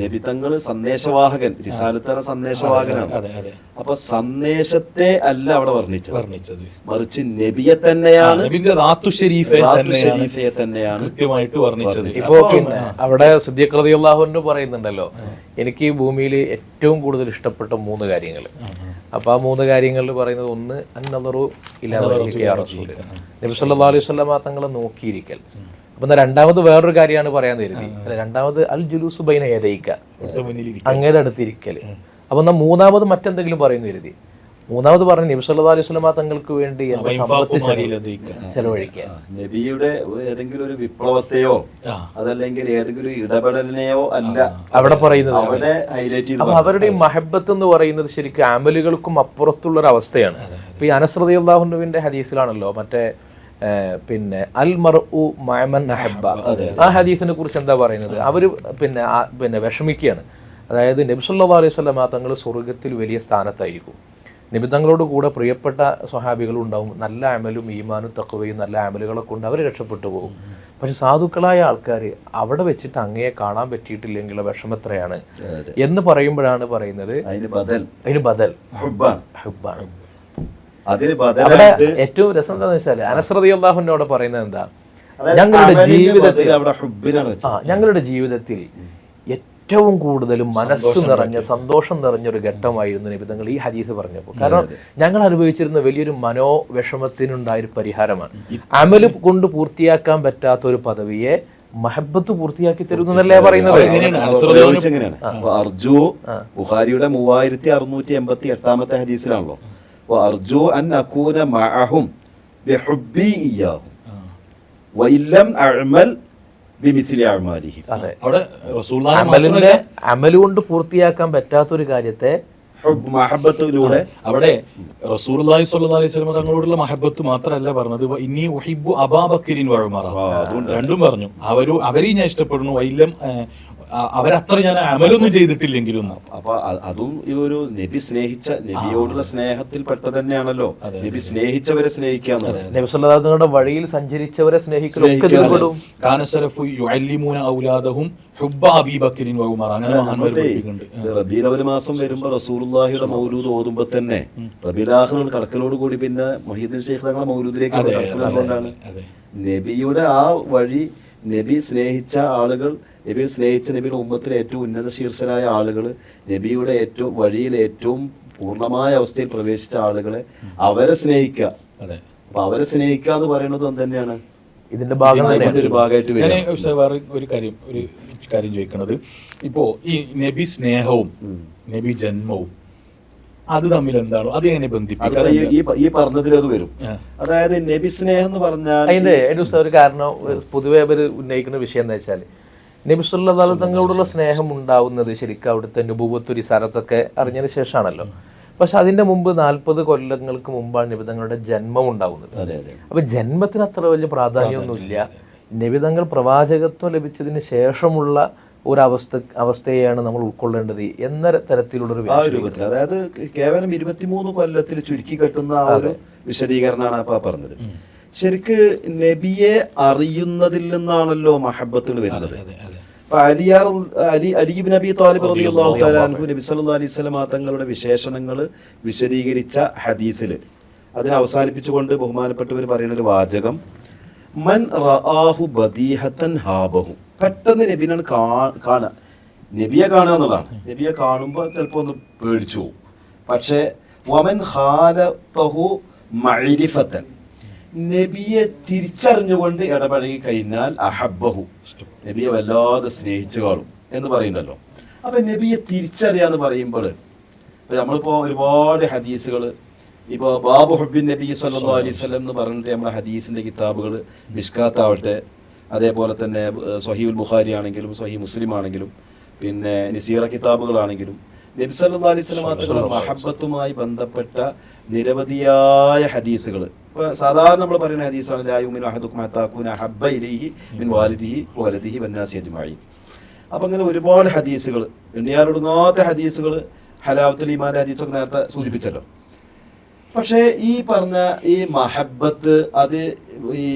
നബി തങ്ങള് സന്ദേശവാഹകൻ, റിസാലത്തറ സന്ദേശവാഹകനാണ്. അപ്പൊ സന്ദേശത്തെ അല്ല അവിടെ വർണ്ണിച്ചത്, മറിച്ച് നബിയെ തന്നെയാണ്, ഷരീഫയെ തന്നെയാണ് കൃത്യമായിട്ട് വർണ്ണിച്ചത്. ഇപ്പോ പിന്നെ അവിടെ സിദ്ദീഖ് റളിയല്ലാഹു അൻഹു പറയുന്നുണ്ടല്ലോ, എനിക്ക് ഈ ഭൂമിയിൽ ഏറ്റവും കൂടുതൽ ഇഷ്ടപ്പെട്ട 3 കാര്യങ്ങൾ. അപ്പൊ ആ 3 കാര്യങ്ങളിൽ പറയുന്നത്, ഒന്ന് അന്നദറു ഇലാ വജ്ഹിക യാ റസൂൽ, നബി സല്ലല്ലാഹു അലൈഹി വസല്ലം തങ്ങളെ നോക്കിയിരിക്കൽ. അപ്പൊ രണ്ടാമത് വേറൊരു കാര്യമാണ് പറയാൻ കരുതി. രണ്ടാമത് അൽ ജുലൂസ് ബൈന യദൈക, അങ്ങയുടെ അടുത്തിരിക്കൽ. അപ്പൊ എന്നാ മൂന്നാമത് മറ്റെന്തെങ്കിലും പറയുന്നു കരുതി. മൂന്നാമത് പറഞ്ഞു നബി സല്ലല്ലാഹു അലൈഹി വസല്ലം തങ്ങൾക്ക് വേണ്ടി ചെലവഴിക്കുക. നബിയുടെ ഏതെങ്കിലും ഒരു വിപ്ലവത്തെയോ അതല്ലെങ്കിൽ ഏതെങ്കിലും ഇടപെടലിനെയോ അല്ല അവിടെ പറയുന്നത്. അവിടെ ഹൈലൈറ്റ് ചെയ്ത് അപ്പൊ അവരുടെ ഈ മഹബത്ത് എന്ന് പറയുന്നത് ശരിക്കും അമലുകൾക്കും അപ്പുറത്തുള്ളൊരു അവസ്ഥയാണ്. ഇപ്പൊ ഈ അനസ് റളിയല്ലാഹു അൻഹുവിന്റെ ഹദീസിലാണല്ലോ മറ്റേ പിന്നെ അൽ മർഉ മഅമൻ അഹബ്ബ, ആ ഹദീസിനെ കുറിച്ച് എന്താ പറയുന്നത്? അവര് പിന്നെ വിഷമിക്കുകയാണ്. അതായത് നബി സല്ലല്ലാഹു അലൈഹി വസല്ലം തങ്ങൾ സ്വർഗത്തിൽ വലിയ സ്ഥാനത്തായിരിക്കും, നബി തങ്ങളോട് കൂടെ പ്രിയപ്പെട്ട സ്വഹാബികളും ഉണ്ടാവും, നല്ല അമലും ഈമാനും തഖ്വയും നല്ല അമലുകളൊക്കെ കൊണ്ട് അവർ രക്ഷപ്പെട്ടു പോകും. പക്ഷെ സാധുക്കളായ ആൾക്കാർ അവിടെ വെച്ചിട്ട് അങ്ങയെ കാണാൻ പറ്റിയിട്ടില്ലെങ്കിലുള്ള വിഷമം എത്രയാണ് എന്ന് പറയുമ്പോഴാണ് പറയുന്നത് അതിന് ബദൽ ഹുബ്ബാണ്. അവിടെ ഏറ്റവും രസം എന്താണെന്ന് വെച്ചാൽ അനസ് റളിയല്ലാഹു അൻഹു പറയുന്നത് എന്താ, ഞങ്ങളുടെ ജീവിതത്തിൽ ഏറ്റവും കൂടുതലും മനസ്സ് നിറഞ്ഞ സന്തോഷം നിറഞ്ഞൊരു ഘട്ടമായിരുന്നു നബിതങ്ങൾ ഈ ഹദീസ് പറഞ്ഞപ്പോൾ. കാരണം ഞങ്ങൾ അനുഭവിച്ചിരുന്ന വലിയൊരു മനോവിഷമത്തിനുണ്ടായൊരു പരിഹാരമാണ്. അമല് കൊണ്ട് പൂർത്തിയാക്കാൻ പറ്റാത്ത ഒരു പദവിയെ മഹബത്ത് പൂർത്തിയാക്കി തരുന്നല്ലേ പറയുന്നത്. അർജു ബുഖാരിയുടെ 3688 ഹദീസിലാണല്ലോ, അർജു അൻ അകൂന മഅഹും ബിഹുബ്ബി ഇയ്യാഹും വഇല്ലം അഅമൽ ബിമിസ്ലി അഅമാലിഹി. അമല് കൊണ്ട് പൂർത്തിയാക്കാൻ പറ്റാത്തൊരു കാര്യത്തെ മഹബത്തിലൂടെ അവിടെ റസൂലുള്ളാഹി സ്വല്ലല്ലാഹു അലൈഹി വസല്ലം തങ്ങളോടുള്ള മഹബത്ത് മാത്രമല്ല പറഞ്ഞത്, ഇന്നി ഉഹിബ്ബു അബൂബക്കറിൻ വ ഉമറ, രണ്ടും പറഞ്ഞു. അവരെയും ഞാൻ ഇഷ്ടപ്പെടുന്നു, വൈലം അവരത്ര ഞാൻ അമലൊന്നും ചെയ്തിട്ടില്ലെങ്കിലും. അപ്പൊ അതും ഈ ഒരു നബി സ്നേഹിച്ച, നബിയോടുള്ള സ്നേഹത്തിൽ പെട്ട തന്നെയാണല്ലോ നബി സ്നേഹിച്ചവരെ സ്നേഹിക്കാന്ന്. നബി സല്ലല്ലാഹു അലൈഹി വസല്ലം വഴിയിൽ സഞ്ചരിച്ചവരെ സ്നേഹിക്കലും കാനസലഫു യുഅല്ലിമൂന ഔലാദഹും ഹുബ്ബ അബീബക്കറിൻ വ ഉമറ. അങ്ങനെ മഹാന്മാർ പഠിപ്പിക്കുന്നുണ്ട്. റബീഉൽ അവ്വൽ മാസം വരുമ്പോ റസൂലുള്ളാഹിയുടെ മൗലൂദ് ഓതുമ്പോ തന്നെ റബീഉൽ ആഖിർ കടക്കലോട് കൂടി പിന്നെ മുഹീദ്ദീൻ ശൈഖ് തങ്ങളുടെ മൗലൂദിലേക്ക് കടക്കുന്നതുകൊണ്ടാണ് നബിയുടെ ആ വഴി, നബി സ്നേഹിച്ച ആളുകൾ, നബിയെ സ്നേഹിച്ച നബിയുടെ ഉമ്മത്തിലെ ഏറ്റവും ഉന്നത ശീർഷരായ ആളുകൾ, നബിയുടെ ഏറ്റവും വഴിയിൽ ഏറ്റവും പൂർണ്ണമായ അവസ്ഥയിൽ പ്രവേശിച്ച ആളുകളെ അവരെ സ്നേഹിക്കുക. അപ്പൊ അവരെ സ്നേഹിക്കുക എന്ന് പറയുന്നത് തന്നെയാണ് ഇതിന്റെ ഭാഗമായിട്ട് വേറെ ഒരു കാര്യം ചോദിക്കുന്നത്, ഇപ്പോ ഈ നബി സ്നേഹവും നബി ജന്മവും അത് തമ്മിൽ എന്താണ്, അത് എങ്ങനെ ബന്ധിപ്പിക്കുക? ഈ പറഞ്ഞതിൽ അത് വരും. അതായത് നബി സ്നേഹം എന്ന് പറഞ്ഞാൽ അതിന്റെ ഒരു കാരണം പൊതുവെ അവർ ഉന്നയിക്കുന്ന വിഷയം എന്താ വെച്ചാൽ, നബി സല്ലല്ലാഹു അലൈഹി വസല്ലം തങ്ങളോടുള്ള സ്നേഹം ഉണ്ടാവുന്നത് ശരിക്കും അവിടുത്തെ നുബുവത്ത് റിസാലത്തൊക്കെ അറിഞ്ഞതിന് ശേഷമാണല്ലോ. പക്ഷെ അതിന്റെ മുമ്പ് 40 കൊല്ലങ്ങൾക്ക് മുമ്പാണ് നബി തങ്ങളുടെ ജന്മം ഉണ്ടാവുന്നത്. അപ്പൊ ജന്മത്തിന് അത്ര വലിയ പ്രാധാന്യമൊന്നുമില്ല. നബി തങ്ങൾ പ്രവാചകത്വം ലഭിച്ചതിന് ശേഷമുള്ള ഒരു അവസ്ഥയെയാണ് നമ്മൾ ഉൾക്കൊള്ളേണ്ടത് എന്ന തരത്തിലുള്ള രൂപത്തിൽ. അതായത് കേവലം 23 കൊല്ലത്തിൽ ചുരുക്കി കെട്ടുന്ന ആ ഒരു വിശദീകരണമാണ് അപ്പൊ പറഞ്ഞത്. ശരിക്ക് നബിയെ അറിയുന്നതിൽ നിന്നാണല്ലോ മഹബത്തിന് വരുന്നത്. അലി ഇബ്നു അബീ ത്വാലിബ് റളിയല്ലാഹു തആല അൻഹു നബി സല്ലല്ലാഹു അലൈഹി വസല്ലം തങ്ങളുടെ വിശേഷണങ്ങൾ വിശദീകരിച്ച ഹദീസിൽ അതിനെ അവസാനിപ്പിച്ചുകൊണ്ട് ബഹുമാനപ്പെട്ടവർ പറയുന്ന ഒരു വാചകം, മൻ റആഹു ബദീഹത്തൻ ഹാബഹു, പെട്ടെന്ന് നബിനാണ് കാണുക. നബിയെ കാണുക എന്നുള്ളതാണ്. നബിയെ കാണുമ്പോൾ ചിലപ്പോൾ ഒന്ന് പേടിച്ചു പോകും. പക്ഷേ വമൻ ഖാലതഹു മഅരിഫത്തൻ, നബിയെ തിരിച്ചറിഞ്ഞുകൊണ്ട് ഇടപഴകി കഴിഞ്ഞാൽ അഹബ്ബഹു, നബിയെ വല്ലാതെ സ്നേഹിച്ചു കാണും എന്ന് പറയുന്നുണ്ടല്ലോ. അപ്പം നബിയെ തിരിച്ചറിയാന്ന് പറയുമ്പോൾ നമ്മളിപ്പോൾ ഒരുപാട് ഹദീസുകൾ, ഇപ്പോൾ ബാബു ഹുബ്ബിൻ നബി സല്ലല്ലാഹു അലൈഹി വസല്ലം എന്ന് പറഞ്ഞിട്ട് നമ്മുടെ ഹദീസിൻ്റെ കിതാബുകൾ മിഷ്കാത്താവട്ടെ, അതേപോലെ തന്നെ സ്വഹീഹുൽ ബുഖാരി ആണെങ്കിലും സ്വഹീഹ് മുസ്ലിം ആണെങ്കിലും പിന്നെ നിസീറ കിതാബുകളാണെങ്കിലും നബി സല്ലല്ലാഹു അലൈഹി വസല്ലം തങ്ങളുടെ മഹബ്ബത്തുമായി ബന്ധപ്പെട്ട നിരവധിയായ ഹദീസുകൾ. ഇപ്പോൾ സാധാരണ നമ്മൾ പറയുന്ന ഹദീസാണ് ലാ യുമിനു അഹദുക്കും ഹത്താ അകൂന അഹബ്ബ ഇലൈഹി മിൻ വാലിദിഹി വലദിഹി വന്നാസി അജ്മഈൻ. അപ്പം അങ്ങനെ ഒരുപാട് ഹദീസുകൾ, എണ്ണിയാലൊടുങ്ങാത്ത ഹദീസുകൾ, ഹലാവത്തുൽ ഈമാൻ്റെ ഹദീസൊക്കെ നേരത്തെ സൂചിപ്പിച്ചല്ലോ. പക്ഷേ ഈ പറഞ്ഞ ഈ മഹബത്ത്, അത് ഈ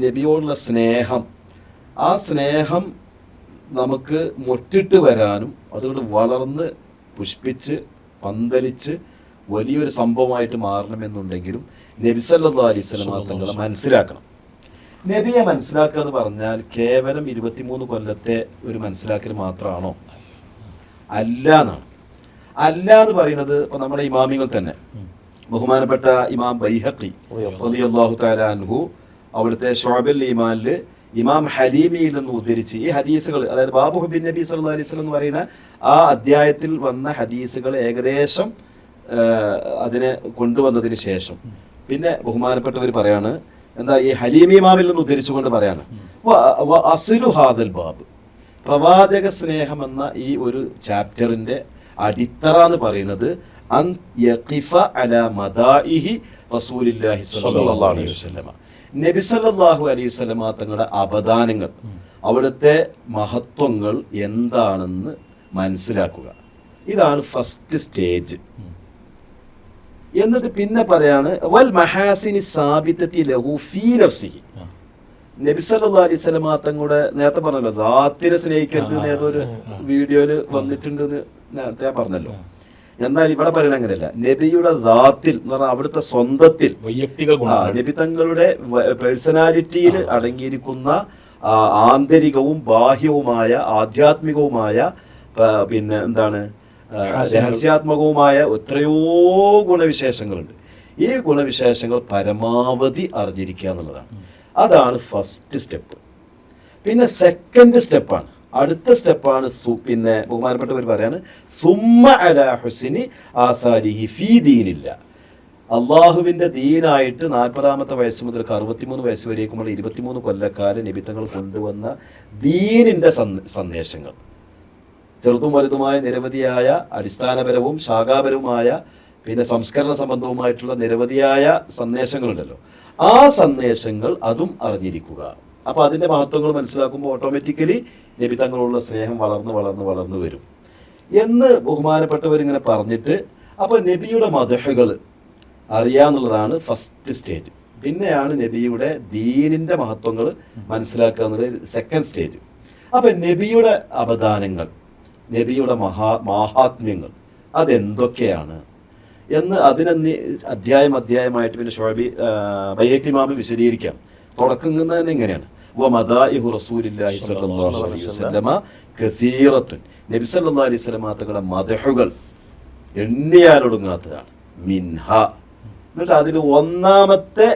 നബിയോടുള്ള സ്നേഹം, ആ സ്നേഹം നമുക്ക് മൊട്ടിട്ട് വരാനും അതുകൊണ്ട് വളർന്ന് പുഷ്പിച്ച് പന്തലിച്ച് വലിയൊരു സംഭവമായിട്ട് മാറണമെന്നുണ്ടെങ്കിലും നബി സല്ലല്ലാഹു അലൈഹി വസല്ലം തങ്ങളെ മനസ്സിലാക്കണം. നബിയെ മനസ്സിലാക്കുക എന്ന് പറഞ്ഞാൽ കേവലം 23 കൊല്ലത്തെ ഒരു മനസ്സിലാക്കൽ മാത്രമാണോ? അല്ല എന്നാണ്. അല്ല എന്ന് പറയുന്നത് ഇപ്പോൾ നമ്മുടെ ഇമാമികൾ തന്നെ, ബഹുമാനപ്പെട്ട ഇമാം ബൈഹഖി റളിയല്ലാഹു തആല അൻഹു അവിടുത്തെ ശുഅബുൽ ഈമാനിൽ ഇമാം ഹലീമിയിൽ നിന്ന് ഉദ്ധരിച്ച് ഈ ഹദീസുകൾ, അതായത് ബാബു ഹുബ്ബിൻ നബി സല്ലല്ലാഹു അലൈഹി വസല്ലം എന്ന് പറയുന്ന ആ അധ്യായത്തിൽ വന്ന ഹദീസുകൾ ഏകദേശം അതിനെ കൊണ്ടുവന്നതിന് ശേഷം പിന്നെ ബഹുമാനപ്പെട്ടവർ പറയാണ്, എന്താ ഈ ഹലീമി ഇമാമിൽ നിന്ന് ഉദ്ധരിച്ചുകൊണ്ട് പറയാണ്, അസ്ലു ഹാദൽ ബാബ്, പ്രവാചക സ്നേഹം എന്ന ഈ ഒരു ചാപ്റ്ററിന്റെ അടിത്തറ എന്ന് പറയുന്നത് അൻ യഖിഫ അലാ മദാഇഹി റസൂലില്ലാഹി സ്വല്ലല്ലാഹു അലൈഹി വസല്ലം, നബി സല്ലല്ലാഹു അലൈഹി വസല്ലം തങ്ങളുടെ അപദാനങ്ങൾ, അവിടുത്തെ മഹത്വങ്ങൾ എന്താണെന്ന് മനസ്സിലാക്കുക. ഇതാണ് ഫസ്റ്റ് സ്റ്റേജ്. എന്നിട്ട് പിന്നെ പറയാണ് വൽ മഹാസിനി സാബിതത്തി ലഹു ഫീ നഫ്സിഹി, നബി സല്ലല്ലാഹു അലൈഹി വസല്ലം തങ്ങളുടെ നേരത്തെ പറഞ്ഞല്ലോ ദാത്തിനെ സ്നേഹിക്കരുത് ഏതൊരു വീഡിയോയിൽ വന്നിട്ടുണ്ടെന്ന് നേരത്തെ ഞാൻ പറഞ്ഞല്ലോ. എന്നാൽ ഇവിടെ പറയുന്നത് അങ്ങനെയല്ല. നബിയുടെ ദാത്തിൽ എന്ന് പറഞ്ഞാൽ അവിടുത്തെ സ്വന്തത്തിൽ വൈയക്തിക നബി തങ്ങളുടെ പേഴ്സണാലിറ്റിയിൽ അടങ്ങിയിരിക്കുന്ന ആന്തരികവും ബാഹ്യവുമായ ആധ്യാത്മികവുമായ പിന്നെ എന്താണ് രഹസ്യാത്മകവുമായ എത്രയോ ഗുണവിശേഷങ്ങളുണ്ട്. ഈ ഗുണവിശേഷങ്ങൾ പരമാവധി അറിഞ്ഞിരിക്കുക എന്നുള്ളതാണ്. അതാണ് ഫസ്റ്റ് സ്റ്റെപ്പ്. പിന്നെ സെക്കൻഡ് സ്റ്റെപ്പാണ്, അടുത്ത സ്റ്റെപ്പാണ് പിന്നെ ബഹുമാനപ്പെട്ടവർ പറയാണ് സുമ്മ അലാ ഹുസ്നി ആസാരിഹി ഫീ ദീനില്ല, അള്ളാഹുവിൻ്റെ ദീനായിട്ട് 40-ാമത്തെ വയസ്സ് മുതൽ 63 വയസ്സ് വരേക്കുമുള്ള 23 കൊല്ലക്കാലം നബിത്തങ്ങൾ കൊണ്ടുവന്ന ദീനിൻ്റെ സന്ദേശങ്ങൾ, ചെറുതും വലുതുമായ നിരവധിയായ അടിസ്ഥാനപരവും ശാഖാപരവുമായ പിന്നെ സംസ്കരണ സംബന്ധവുമായിട്ടുള്ള നിരവധിയായ സന്ദേശങ്ങളുണ്ടല്ലോ. ആ സന്ദേശങ്ങൾ അതും അറിഞ്ഞിരിക്കുക. അപ്പോൾ അതിൻ്റെ മഹത്വങ്ങൾ മനസ്സിലാക്കുമ്പോൾ ഓട്ടോമാറ്റിക്കലി നബി തങ്ങളുള്ള സ്നേഹം വളർന്ന് വളർന്ന് വളർന്നു വരും എന്ന് ബഹുമാനപ്പെട്ടവരിങ്ങനെ പറഞ്ഞിട്ട്, അപ്പോൾ നബിയുടെ മദഹുകൾ അറിയാന്നുള്ളതാണ് ഫസ്റ്റ് സ്റ്റേജ്. പിന്നെയാണ് നബിയുടെ ദീനിൻ്റെ മഹത്വങ്ങൾ മനസ്സിലാക്കുക എന്നുള്ളത് സെക്കൻഡ് സ്റ്റേജ്. അപ്പം നബിയുടെ അപദാനങ്ങൾ, നബിയുടെ മാഹാത്മ്യങ്ങൾ അതെന്തൊക്കെയാണ് എന്ന് അതിനെ അധ്യായമായിട്ട് പിന്നെ ഷുഅബി ബൈഹഖി ഇമാം വിശദീകരിക്കാം. തുടങ്ങുന്നത് എങ്ങനെയാണ്? വമദാഇഹു റസൂലില്ലാഹി സ്വല്ലല്ലാഹു അലൈഹി വസല്ലമ കസീറത്തുൻ, നബി സല്ലല്ലാഹു അലൈഹി വസല്ലമ തങ്ങളുടെ മദഹുകൾ എണ്ണിയാലൊടുങ്ങാത്തതാണ്. മിൻഹ, എന്നിട്ട് അതിൽ ഒന്നാമത്തെ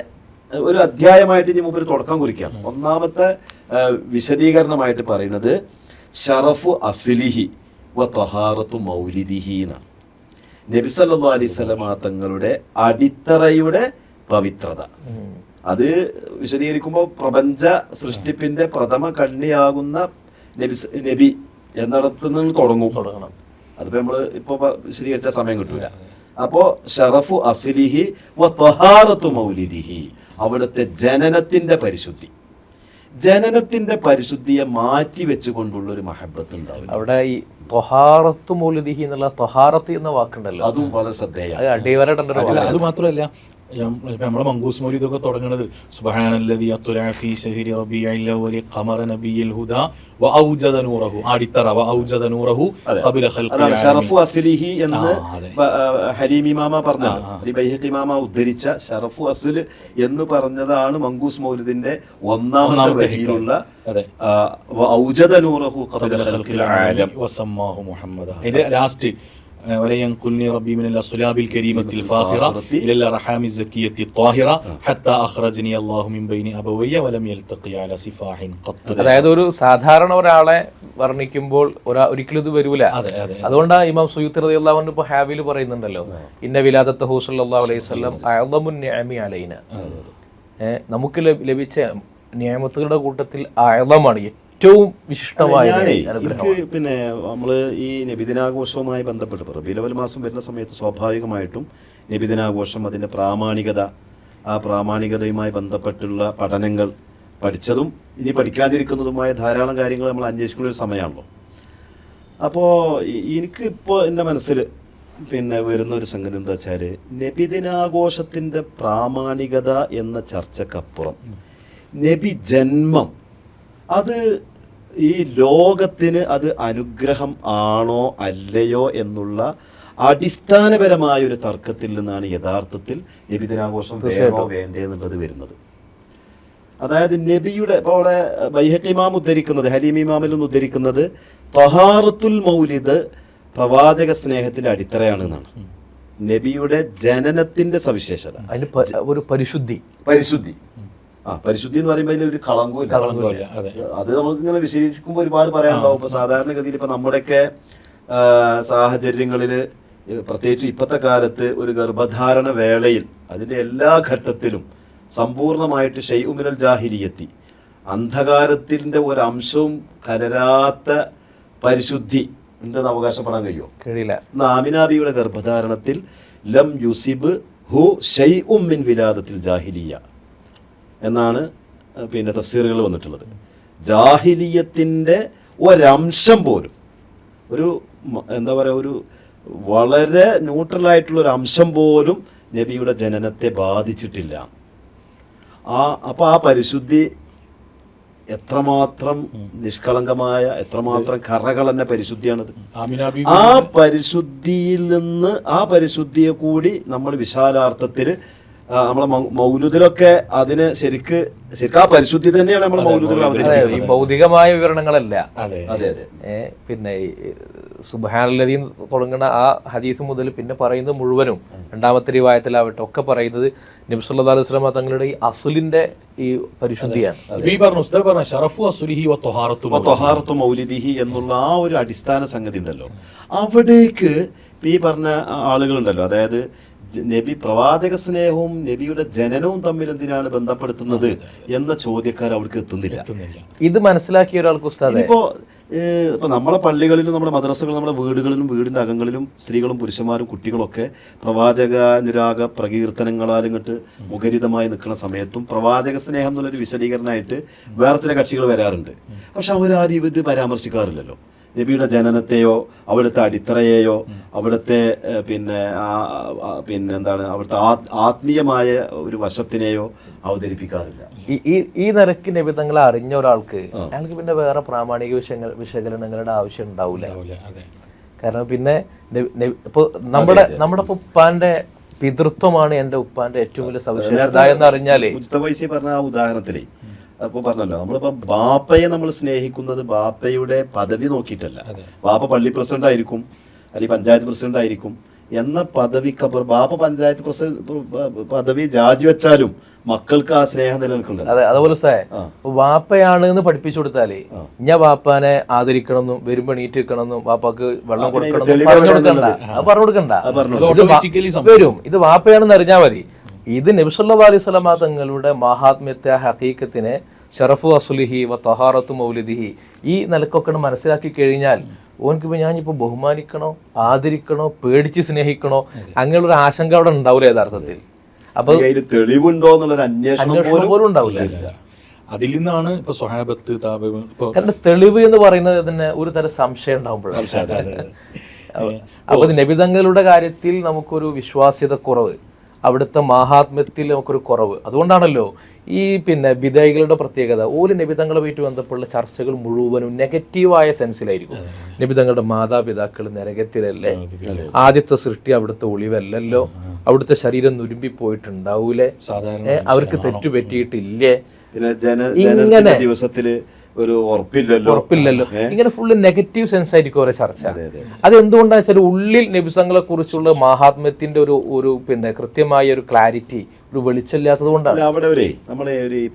ഒരു അധ്യായമായിട്ട് ഇനി മുമ്പ് തുടക്കം കുറിക്കാം. ഒന്നാമത്തെ വിശദീകരണമായിട്ട് പറയുന്നത് ഷറഫു അസ്ലിഹി വ തഹാറത്തു മൗലിദിഹി എന്നാണ്. നബി സല്ലല്ലാഹു അലൈഹി വസല്ലമ തങ്ങളുടെ അടിത്തറയുടെ പവിത്രത. അത് വിശദീകരിക്കുമ്പോൾ പ്രപഞ്ച സൃഷ്ടിപ്പിന്റെ പ്രഥമ കണ്ണിയാകുന്ന നബി എന്നിടത്തുനിന്ന് തുടങ്ങണം. അതിപ്പോൾ നമ്മൾ ഇപ്പോൾ വിശദീകരിച്ച സമയം കിട്ടൂല. അപ്പോൾ ഷറഫു അസ്ലിഹി വ തഹാറത്തു മൗലിദിഹി, അവിടുത്തെ ജനനത്തിന്റെ പരിശുദ്ധി, ജനനത്തിന്റെ പരിശുദ്ധിയെ മാറ്റി വെച്ചുകൊണ്ടുള്ള ഒരു മഹബത്ത് ഉണ്ടാവും. അവിടെ ഈ ത്വഹാറത്തു മൗലിദിഹി എന്നുള്ള ത്വഹാറത്ത് എന്ന വാക്കുണ്ടല്ലോ, അതും വളരെ ശ്രദ്ധേയമാണ്. അത് മാത്രമല്ല, നമ്മളെ മങ്കൂസ് മൗലിദൊക്കെ തുടങ്ങുന്നത് സുബ്ഹാനല്ലദി അത്ലഅ ഫീ ശഹരി റബീഇൽ അവ്വലി ഖമറ നബിയിൽ ഹുദാ വഔജദ നൂറഹു, അടിത്തറ വഔജദ നൂറഹു ഖബല ഖൽഖിൽ ഷറഫു അസ്ലിഹി എന്ന് ഹലീം ഇമാമ പറഞ്ഞല്ലോ, അലി ബൈഹഖി ഇമാമ ഉദ്ധരിച്ച ഷറഫു അസ്ൽ എന്ന് പറഞ്ഞതാണ് മങ്കൂസ് മൗലിദിന്റെ ഒന്നാമത്തെ വരിയിലുള്ള വഔജദ നൂറഹു ഖബല ഖൽഖിൽ ആലം വസമ്മാഹു മുഹമ്മദ. അതിന്റെ ലാസ്റ്റ് ولينقلني ربي من الأصلاب الكريمة الفاخرة إلى الأرحام الزكية الطاهرة حتى أخرجني الله من بين أبوي ولم يلتقي على سفاح قط. അതായത് ഒരു സാധാരണ ഒരാളെ വർണ്ണിക്കുമ്പോൾ ഒരിക്കലും ഇത് വരൂല. അതുകൊണ്ടാണ് ഇമാം സുയൂത്തി റളിയല്ലാഹു അൻഹു ഇപ്പോൾ ഹാവിൽ പറയുന്നുണ്ടല്ലോ, ഇന്ന വിലാദത്തഹു സ്വല്ലല്ലാഹു അലൈഹി വസല്ലം അഅ്ളമുൻ നിഅമി അലൈന. നമുക്ക് ലഭിച്ച നിഅമത്തുകളുടെ കൂട്ടത്തിൽ അഅ്ളമാണ്, ഏറ്റവും വിശിഷ്ടമായ എനിക്ക്. പിന്നെ നമ്മള് ഈ നബിദിനാഘോഷവുമായി ബന്ധപ്പെട്ട് റബീഉൽ അവ്വൽ മാസം വരുന്ന സമയത്ത് സ്വാഭാവികമായിട്ടും നബിദിനാഘോഷം, അതിൻ്റെ പ്രാമാണികത, ആ പ്രാമാണികതയുമായി ബന്ധപ്പെട്ടുള്ള പഠനങ്ങൾ പഠിച്ചതും ഇനി പഠിക്കാതിരിക്കുന്നതുമായ ധാരാളം കാര്യങ്ങൾ നമ്മൾ അന്വേഷിക്കുന്ന ഒരു സമയമാണല്ലോ. അപ്പോൾ എനിക്കിപ്പോൾ എൻ്റെ മനസ്സിൽ പിന്നെ വരുന്ന ഒരു സംഗതി എന്താ വെച്ചാൽ, നബിദിനാഘോഷത്തിൻ്റെ പ്രാമാണികത എന്ന ചർച്ചക്കപ്പുറം നബി ജന്മം അത് ഈ ലോകത്തിന് അത് അനുഗ്രഹം ആണോ അല്ലയോ എന്നുള്ള അടിസ്ഥാനപരമായ ഒരു തർക്കത്തിൽ നിന്നാണ് യഥാർത്ഥത്തിൽ നബിദിനാഘോഷം വേണോ വേണ്ടേ എന്നുള്ളത് വരുന്നത്. അതായത് നബിയുടെ ഇപ്പോൾ അവിടെ ബൈഹഖി ഇമാം ഉദ്ധരിക്കുന്നത്, ഹലീം ഇമാമിൽ നിന്ന് ഉദ്ധരിക്കുന്നത് ത്വഹാറത്തുൽ മൗലിദ് പ്രവാചക സ്നേഹത്തിന്റെ അടിത്തറയാണ് എന്നാണ്. നബിയുടെ ജനനത്തിന്റെ സവിശേഷത, ഒരു പരിശുദ്ധി. പരിശുദ്ധി എന്ന് പറയുമ്പോൾ അതിൽ ഒരു കളങ്കമില്ല. അത് നമുക്ക് ഇങ്ങനെ വിശദീകരിക്കുമ്പോൾ ഒരുപാട് പറയാനുണ്ടാവും. ഇപ്പൊ സാധാരണഗതിയിൽ ഇപ്പൊ നമ്മുടെയൊക്കെ സാഹചര്യങ്ങളിൽ, പ്രത്യേകിച്ച് ഇപ്പോഴത്തെ കാലത്ത് ഒരു ഗർഭധാരണ വേളയിൽ അതിന്റെ എല്ലാ ഘട്ടത്തിലും സമ്പൂർണമായിട്ട് ഷൈഉ മിനൽ ജാഹിലിയ്യത്തി, അന്ധകാരത്തിന്റെ ഒരംശവും കലരാത്ത പരിശുദ്ധി ഉണ്ടെന്ന് അവകാശപ്പെടാൻ കഴിയുമോ? കഴിയില്ല. ആമിനാബിയുടെ ഗർഭധാരണത്തിൽ ലം യുസിബ് ഹു ഷൈഉം മിൻ വിലാദത്തിൽ ജാഹിലിയ്യ എന്നാണ് പിന്നെ തഫ്സീറുകൾ വന്നിട്ടുള്ളത്. ജാഹിലിയത്തിൻ്റെ ഒരംശം പോലും, ഒരു എന്താ പറയുക, ഒരു വളരെ ന്യൂട്രലായിട്ടുള്ളൊരു അംശം പോലും നബിയുടെ ജനനത്തെ ബാധിച്ചിട്ടില്ല. അപ്പോൾ ആ പരിശുദ്ധി എത്രമാത്രം നിഷ്കളങ്കമായ, എത്രമാത്രം കറകളഞ്ഞ പരിശുദ്ധിയാണത്. ആ പരിശുദ്ധിയിൽ നിന്ന്, ആ പരിശുദ്ധിയെ കൂടി നമ്മൾ വിശാലാർത്ഥത്തിൽ നമ്മളെ മൗലൂദിലൊക്കെ അതിന് ശരിക്ക് ആ പരിശുദ്ധി തന്നെയാണ് നമ്മൾ മൗലൂദിൽ അവതരിപ്പിക്കുന്നത്. ഭൗതികമായ വിവരണങ്ങളല്ല. അതെ അതെ. പിന്നെ സുബ്ഹാനല്ലദീ തുടങ്ങുന്ന ആ ഹദീസ് മുതൽ പിന്നെ പറയുന്നത് മുഴുവനും, രണ്ടാമത്തെ റിവായത്തിലാവട്ടെ ഒക്കെ പറയുന്നത് നബി സല്ലല്ലാഹു അലൈഹി വസല്ലം തങ്ങളുടെ ഈ അസ്ലിന്റെ ഈ പരിശുദ്ധിയാണ്. ത്വഹാറത്തു മൗലിദിഹി എന്നുള്ള ആ ഒരു അടിസ്ഥാന സംഗതി ഉണ്ടല്ലോ, അവിടേക്ക് ഈ പറഞ്ഞ ആളുകളുണ്ടല്ലോ, അതായത് നബി പ്രവാചക സ്നേഹവും നബിയുടെ ജനനവും തമ്മിൽ എന്തിനാണ് ബന്ധപ്പെടുത്തുന്നത് എന്ന ചോദ്യക്കാർ അവിടേക്ക് എത്തുന്നില്ല. ഇത് മനസ്സിലാക്കിയ ഒരാൾക്ക് ഉസ്താദേ, ഇപ്പൊ നമ്മളെ പള്ളികളിലും നമ്മുടെ മദ്രസകളിലും നമ്മുടെ വീടുകളിലും വീടിന്റെ അകങ്ങളിലും സ്ത്രീകളും പുരുഷന്മാരും കുട്ടികളൊക്കെ പ്രവാചക അനുരാഗ പ്രകീർത്തനങ്ങളാൽ ഇങ്ങോട്ട് മുഖരിതമായി നിൽക്കുന്ന സമയത്തും പ്രവാചക സ്നേഹം എന്നുള്ളൊരു വിശദീകരണമായിട്ട് വേറെ ചില കക്ഷികൾ വരാറുണ്ട്. പക്ഷെ അവരാരും ഇത് പരാമർശിക്കാറില്ലല്ലോ. നബിയുടെ ജനനത്തെയോ അവിടുത്തെ അടിത്തറയെയോ അവിടുത്തെ പിന്നെ എന്താണ് അവിടുത്തെ ആത്മീയമായ ഒരു വശത്തിനെയോ അവതരിപ്പിക്കാറില്ല. ഈ നിരക്ക് നബി തങ്ങളെ അറിഞ്ഞ ഒരാൾക്ക് അയാൾക്ക് പിന്നെ വേറെ പ്രാമാണിക വിശകലനങ്ങളുടെ ആവശ്യം ഉണ്ടാവില്ല. കാരണം പിന്നെ ഇപ്പൊ നമ്മുടെ ഉപ്പാന്റെ പിതൃത്വമാണ് എൻ്റെ ഉപ്പാന്റെ ഏറ്റവും വലിയ സവിശേഷത എന്ന് അറിഞ്ഞാലേ. മുസ്തഫൈസി പറഞ്ഞ ആ ഉദാഹരണത്തിലേ അപ്പോൾ പറഞ്ഞല്ലോ, നമ്മളിപ്പോൾ ബാപ്പയെ നമ്മൾ സ്നേഹിക്കുന്നത് ബാപ്പയുടെ പദവി നോക്കിയിട്ടല്ല. ബാപ്പ പള്ളി പ്രസിഡന്റ് ആയിരിക്കും, അല്ലെങ്കിൽ പഞ്ചായത്ത് പ്രസിഡന്റ് ആയിരിക്കും എന്ന പദവിക്കപ്പുറം ബാപ്പ പഞ്ചായത്ത് പദവി രാജിവെച്ചാലും മക്കൾക്ക് ആ സ്നേഹം നിലനിൽക്കുന്നുണ്ട്. അതെ, അതുപോലെ വാപ്പയാണ് എന്ന് പഠിപ്പിച്ചു കൊടുത്താലേ ഞാൻ വാപ്പാനെ ആദരിക്കണമെന്നും വരുമ്പോ എണീറ്റ് വെക്കണമെന്നും വാപ്പാക്ക് വെള്ളം കൊടുക്കണം പറഞ്ഞു കൊടുക്കണ്ട, വരും ഇത് വാപ്പയാണെന്ന് അറിഞ്ഞാൽ മതി. ഇത് നബി സല്ലല്ലാഹു അലൈഹി വസല്ലം തങ്ങളുടെ മഹാത്മ്യത്തെ, ഹഖീഖത്തിനെ, ഷറഫു അസ്ലിഹി വ തഹാറത്തു മൗലിദിഹി ഈ നിലക്കൊക്കെ മനസ്സിലാക്കി കഴിഞ്ഞാൽ ഓനക്കിപ്പോൾ ഞാനിപ്പോൾ ബഹുമാനിക്കണോ ആദരിക്കണോ പേടിച്ച് സ്നേഹിക്കണോ അങ്ങനെയുള്ള ഒരു ആശങ്ക അവിടെ ഉണ്ടാവില്ല യഥാർത്ഥത്തിൽ. അപ്പൊ തെളിവുണ്ടോ എന്നുള്ളൊരു അന്വേഷണം പോലും ഉണ്ടാവില്ല. അതിൽ നിന്നാണ് ഇപ്പൊ സ്വഹാബത്ത് കാരണം തെളിവ് എന്ന് പറയുന്നത് തന്നെ ഒരു തരം സംശയം ഉണ്ടാകുമ്പോഴാണ്. അപ്പൊ നബി തങ്ങളുടെ കാര്യത്തിൽ നമുക്കൊരു വിശ്വാസ്യത കുറവ്, അവിടുത്തെ മാഹാത്മ്യത്തിൽ നമുക്കൊരു കുറവ്. അതുകൊണ്ടാണല്ലോ ഈ പിന്നെ വിധേയികളുടെ പ്രത്യേകത, ഓല് നബിതങ്ങളുമായിട്ട് ബന്ധപ്പെട്ടുള്ള ചർച്ചകൾ മുഴുവനും നെഗറ്റീവായ സെൻസിലായിരിക്കും. നബിതങ്ങളുടെ മാതാപിതാക്കൾ നരകത്തിലല്ലേ, ആദ്യത്തെ സൃഷ്ടി അവിടുത്തെ ഒളിവല്ലല്ലോ, അവിടുത്തെ ശരീരം നുരുമ്പി പോയിട്ടുണ്ടാവൂലേ, അവർക്ക് തെറ്റുപറ്റിയിട്ടില്ലേ, ഇങ്ങനെ ദിവസത്തില് ഒരു ഉറപ്പില്ലല്ലോ, ഇങ്ങനെ ഫുള്ള് നെഗറ്റീവ് സെൻസ് ആയിരിക്കും ഓരോ ചർച്ച. അതെന്തുകൊണ്ടാന്ന് വെച്ചാൽ ഉള്ളിൽ നബിസങ്ങളെ കുറിച്ചുള്ള മാഹാത്മ്യത്തിന്റെ ഒരു പിന്നെ കൃത്യമായ ഒരു ക്ലാരിറ്റി, ഒരു വെളിച്ചമില്ലാത്തത് കൊണ്ടാണ്. അവിടെ നമ്മളെ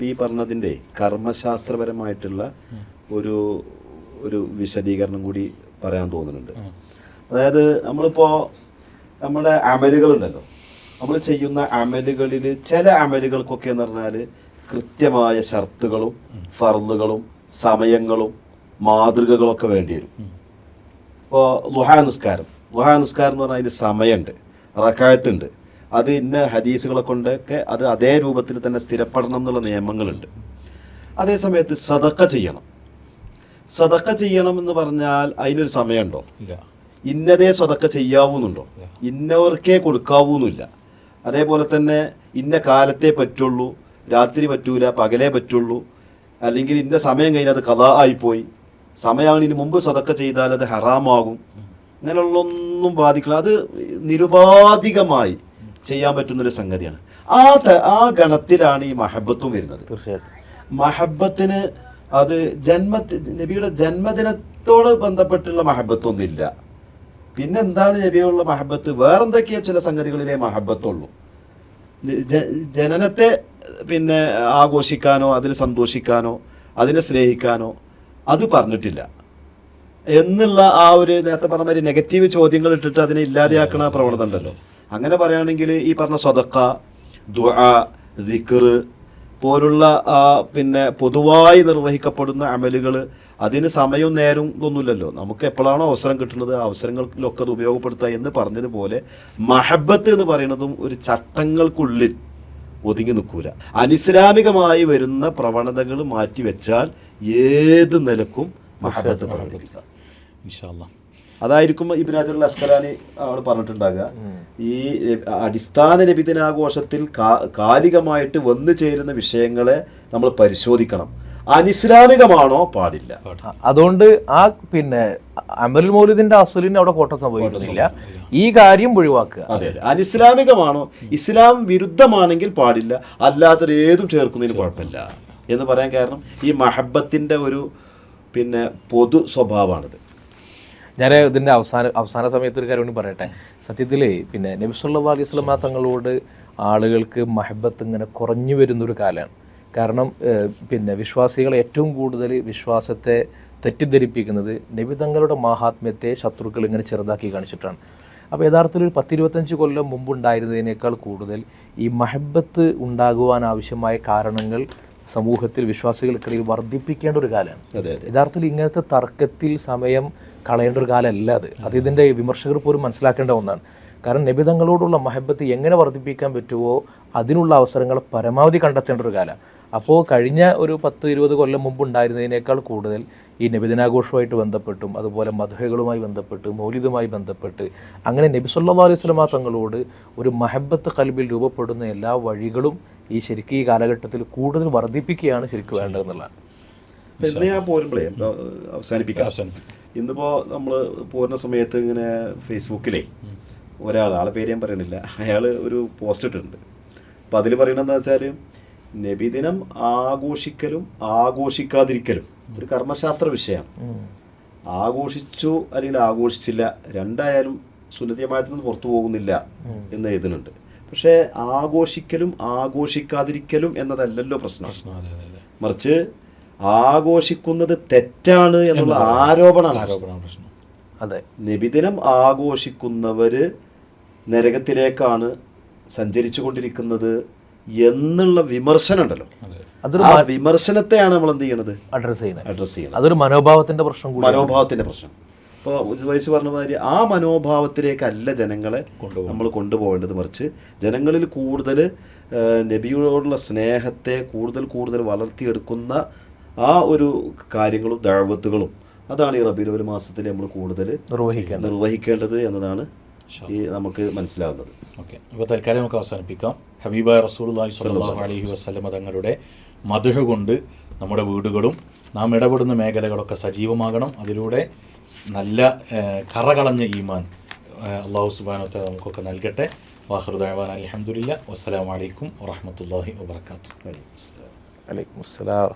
ഈ പറഞ്ഞതിന്റെ കർമ്മശാസ്ത്രപരമായിട്ടുള്ള ഒരു വിശദീകരണം കൂടി പറയാൻ തോന്നുന്നുണ്ട്. അതായത് നമ്മളിപ്പോ നമ്മുടെ അമലുകളുണ്ടല്ലോ, നമ്മൾ ചെയ്യുന്ന അമലുകളിൽ ചില അമലുകൾക്കൊക്കെ എന്ന് പറഞ്ഞാൽ കൃത്യമായ ഷർത്തുകളും ഫർളുകളും സമയങ്ങളും മാതൃകകളൊക്കെ വേണ്ടി വരും. ഇപ്പോൾ ലുഹാനുസ്കാരം എന്ന് പറഞ്ഞാൽ അതിന് സമയമുണ്ട്, റക്കായത്തുണ്ട്, അത് ഇന്ന ഹദീസുകളെ കൊണ്ടൊക്കെ അത് അതേ രൂപത്തിൽ തന്നെ സ്ഥിരപ്പെടണം എന്നുള്ള നിയമങ്ങളുണ്ട്. അതേസമയത്ത് സദക്ക ചെയ്യണം എന്ന് പറഞ്ഞാൽ അതിനൊരു സമയമുണ്ടോ? ഇന്നതേ സദക്ക ചെയ്യാവൂന്നുണ്ടോ? ഇന്നവർക്കേ കൊടുക്കാവൂന്നില്ല. അതേപോലെ തന്നെ ഇന്ന കാലത്തേ പറ്റുള്ളൂ, രാത്രി പറ്റൂല, പകലേ പറ്റുള്ളൂ, അല്ലെങ്കിൽ ഇന്ന സമയം കഴിഞ്ഞാൽ അത് ഖദാ ആയിപ്പോയി, സമയമാണിന് മുമ്പ് സദക്ക ചെയ്താൽ അത് ഹറാമാകും, അങ്ങനെയുള്ളൊന്നും ബാധിക്കില്ല. അത് നിരുപാധികമായി ചെയ്യാൻ പറ്റുന്നൊരു സംഗതിയാണ്. ആ ഗണത്തിലാണ് ഈ മഹബത്തും വരുന്നത്. തീർച്ചയായിട്ടും മഹബത്തിന് അത് നബിയുടെ ജന്മദിനത്തോട് ബന്ധപ്പെട്ടുള്ള മഹബത്തൊന്നുമില്ല. പിന്നെ എന്താണ് നബിയുള്ള മഹബത്ത്? വേറെന്തൊക്കെയോ ചില സംഗതികളിലെ മഹബത്തുള്ളൂ. ജനനത്തെ പിന്നെ ആഘോഷിക്കാനോ അതിൽ സന്തോഷിക്കാനോ അതിനെ സ്നേഹിക്കാനോ അത് പറഞ്ഞിട്ടില്ല എന്നുള്ള ആ ഒരു നേരത്തെ പറഞ്ഞ മാതിരി നെഗറ്റീവ് ചോദ്യങ്ങൾ ഇട്ടിട്ട് അതിനെ ഇല്ലാതെയാക്കണ പ്രവണത ഉണ്ടല്ലോ. അങ്ങനെ പറയുകയാണെങ്കിൽ ഈ പറഞ്ഞ സ്വതക്ക, ദുആ, ദിക്ർ പോലുള്ള പിന്നെ പൊതുവായി നിർവഹിക്കപ്പെടുന്ന അമലുകൾ അതിന് സമയവും നേരവും ഇതൊന്നുമില്ലല്ലോ. നമുക്ക് എപ്പോഴാണോ അവസരം കിട്ടുന്നത് ആ അവസരങ്ങളിലൊക്കെ അത് ഉപയോഗപ്പെടുത്തുക എന്ന് പറഞ്ഞതുപോലെ മഹബത്ത് എന്ന് പറയുന്നതും ഒരു ചട്ടങ്ങൾക്കുള്ളിൽ ഒതുങ്ങി നിൽക്കൂല. അനിസ്ലാമികമായി വരുന്ന പ്രവണതകൾ മാറ്റിവെച്ചാൽ ഏത് നിലക്കും മഹബത്ത് പ്രകടിപ്പിക്കാം. ഇൻഷാ അല്ലാഹ് അതായിരിക്കും ഇബ്നു ഹജർ അസ്ഖലാനി അവിടെ പറഞ്ഞിട്ടുണ്ടാകുക. ഈ അടിസ്ഥാന നബിദിനാഘോഷത്തിൽ കാലികമായിട്ട് വന്നു ചേരുന്ന വിഷയങ്ങളെ നമ്മൾ പരിശോധിക്കണം. അനിസ്ലാമികമാണോ പാടില്ല. അതുകൊണ്ട് ആ പിന്നെ അമലുൽ മൗലിദിന്റെ അസ്ലിന് അവിടെ കോട്ടം സംഭവിക്കുന്നില്ല, ഈ കാര്യം ഒഴിവാക്കുക. അതെ, അനിസ്ലാമികമാണോ, ഇസ്ലാം വിരുദ്ധമാണെങ്കിൽ പാടില്ല, അല്ലാത്തൊരു ഏതും ചേർക്കുന്നതിന് കുഴപ്പമില്ല എന്ന് പറയാൻ കാരണം ഈ മഹബത്തിന്റെ ഒരു പിന്നെ പൊതു സ്വഭാവമാണിത്. ഞാൻ ഇതിൻ്റെ അവസാന സമയത്ത് ഒരു കാര്യം കൂടി പറയട്ടെ. സത്യത്തിൽ പിന്നെ നബി സല്ലല്ലാഹു അലൈഹി വസല്ലം തങ്ങളോട് ആളുകൾക്ക് മഹബത്ത് ഇങ്ങനെ കുറഞ്ഞു വരുന്നൊരു കാലമാണ്. കാരണം പിന്നെ വിശ്വാസികളെ ഏറ്റവും കൂടുതൽ വിശ്വാസത്തെ തെറ്റിദ്ധരിപ്പിക്കുന്നത് നബി തങ്ങളുടെ മാഹാത്മ്യത്തെ ശത്രുക്കൾ ഇങ്ങനെ ചെറുതാക്കി കാണിച്ചിട്ടാണ്. അപ്പോൾ യഥാർത്ഥത്തിൽ ഒരു 10-25 കൊല്ലം മുമ്പുണ്ടായിരുന്നതിനേക്കാൾ കൂടുതൽ ഈ മഹബത്ത് ഉണ്ടാകുവാൻ ആവശ്യമായ കാരണങ്ങൾ സമൂഹത്തിൽ വിശ്വാസികൾക്കിടയിൽ വർദ്ധിപ്പിക്കേണ്ട ഒരു കാലമാണ്. യഥാർത്ഥത്തിൽ ഇങ്ങനത്തെ തർക്കത്തിൽ സമയം കളയേണ്ട ഒരു കാലമല്ല അത് ഇതിൻ്റെ വിമർശകർ പോലും മനസ്സിലാക്കേണ്ട ഒന്നാണ്. കാരണം നബി തങ്ങളോടുള്ള മഹബത്ത് എങ്ങനെ വർദ്ധിപ്പിക്കാൻ പറ്റുമോ അതിനുള്ള അവസരങ്ങൾ പരമാവധി കണ്ടെത്തേണ്ട ഒരു കാലം. അപ്പോൾ കഴിഞ്ഞ ഒരു 10-20 കൊല്ലം മുമ്പ് ഉണ്ടായിരുന്നതിനേക്കാൾ കൂടുതൽ ഈ നബിദിനാഘോഷവുമായിട്ട് ബന്ധപ്പെട്ടും അതുപോലെ മദ്ഹകളുമായി ബന്ധപ്പെട്ട് മൗലിദുമായി ബന്ധപ്പെട്ട് അങ്ങനെ നബി സല്ലല്ലാഹു അലൈഹി വസല്ലം തങ്ങളോട് ഒരു മഹബത്ത് ഖൽബിൽ രൂപപ്പെടുന്ന എല്ലാ വഴികളും ഈ ശരിക്കും ഈ കാലഘട്ടത്തിൽ കൂടുതൽ വർദ്ധിപ്പിക്കുകയാണ് ശരിക്കും വേണ്ടതെന്നുള്ളതാണ്. ഇന്ന് ഞാൻ പോരുമ്പോഴേ അവസാനിപ്പിക്കാം. ഇന്നിപ്പോൾ നമ്മൾ പോരുന്ന സമയത്ത് ഇങ്ങനെ ഫേസ്ബുക്കിലേ ആളെ പേര് ഞാൻ പറയണില്ല, അയാൾ ഒരു പോസ്റ്റ് ഇട്ടിട്ടുണ്ട്. അപ്പം അതിൽ പറയണതെന്ന് വെച്ചാൽ നബിദിനം ആഘോഷിക്കലും ആഘോഷിക്കാതിരിക്കലും ഒരു കർമ്മശാസ്ത്ര വിഷയമാണ്. ആഘോഷിച്ചു അല്ലെങ്കിൽ ആഘോഷിച്ചില്ല രണ്ടായാലും സുന്നത്തി ജമാഅത്തിൽ നിന്ന് പുറത്തു പോകുന്നില്ല എന്ന് എഴുതുന്നുണ്ട്. പക്ഷേ ആഘോഷിക്കലും ആഘോഷിക്കാതിരിക്കലും എന്നതല്ലല്ലോ പ്രശ്നം, മറിച്ച് ആഘോഷിക്കുന്നത് തെറ്റാണ് എന്നുള്ള ആരോപണമാണ്. അതെ, നബിദിനം ആഘോഷിക്കുന്നവര് നരകത്തിലേക്കാണ് സഞ്ചരിച്ചു കൊണ്ടിരിക്കുന്നത് എന്നുള്ള വിമർശനം ഉണ്ടല്ലോ. ആ വിമർശനത്തെയാണ് നമ്മൾ എന്ത് ചെയ്യണത്, അഡ്രസ് ചെയ്യണം. അതൊരു മനോഭാവത്തിന്റെ പ്രശ്നം, മനോഭാവത്തിന്റെ പ്രശ്നം. ഇപ്പോൾ വയസ്സ് പറഞ്ഞ മാതിരി ആ മനോഭാവത്തിലേക്കല്ല ജനങ്ങളെ നമ്മൾ കൊണ്ടുപോകേണ്ടത്, മറിച്ച് ജനങ്ങളിൽ കൂടുതൽ നബിയോടുള്ള സ്നേഹത്തെ കൂടുതൽ വളർത്തിയെടുക്കുന്ന ആ ഒരു കാര്യങ്ങളും ദഅവത്തുകളും അതാണ് ഈ റബീഉൽ അവ്വൽ മാസത്തിൽ നമ്മൾ കൂടുതൽ നിർവഹിക്കേണ്ടത് എന്നതാണ് നമുക്ക് മനസ്സിലാകുന്നത്. ഓക്കെ, അപ്പോൾ തൽക്കാലം നമുക്ക് അവസാനിപ്പിക്കാം. ഹബീബായ റസൂലുള്ളാഹി സ്വല്ലല്ലാഹു അലൈഹി വസല്ലമ തങ്ങളുടെ മദ്ഹ് കൊണ്ട് നമ്മുടെ വീടുകളും നാം ഇടപെടുന്ന മേഖലകളൊക്കെ സജീവമാകണം. അതിലൂടെ നല്ല കറകളഞ്ഞ ഈമാൻ അല്ലാഹു സുബ്ഹാനഹു വ തആല നമുക്കൊക്കെ നൽകട്ടെ. വാഖിറു ദഅവാന അൽഹംദുലില്ലാഹി വസ്സലാമു അലൈക്കും വറഹ്മത്തുള്ളാഹി വബറകാതുഹു. അലൈക്കും അസ്സലാം.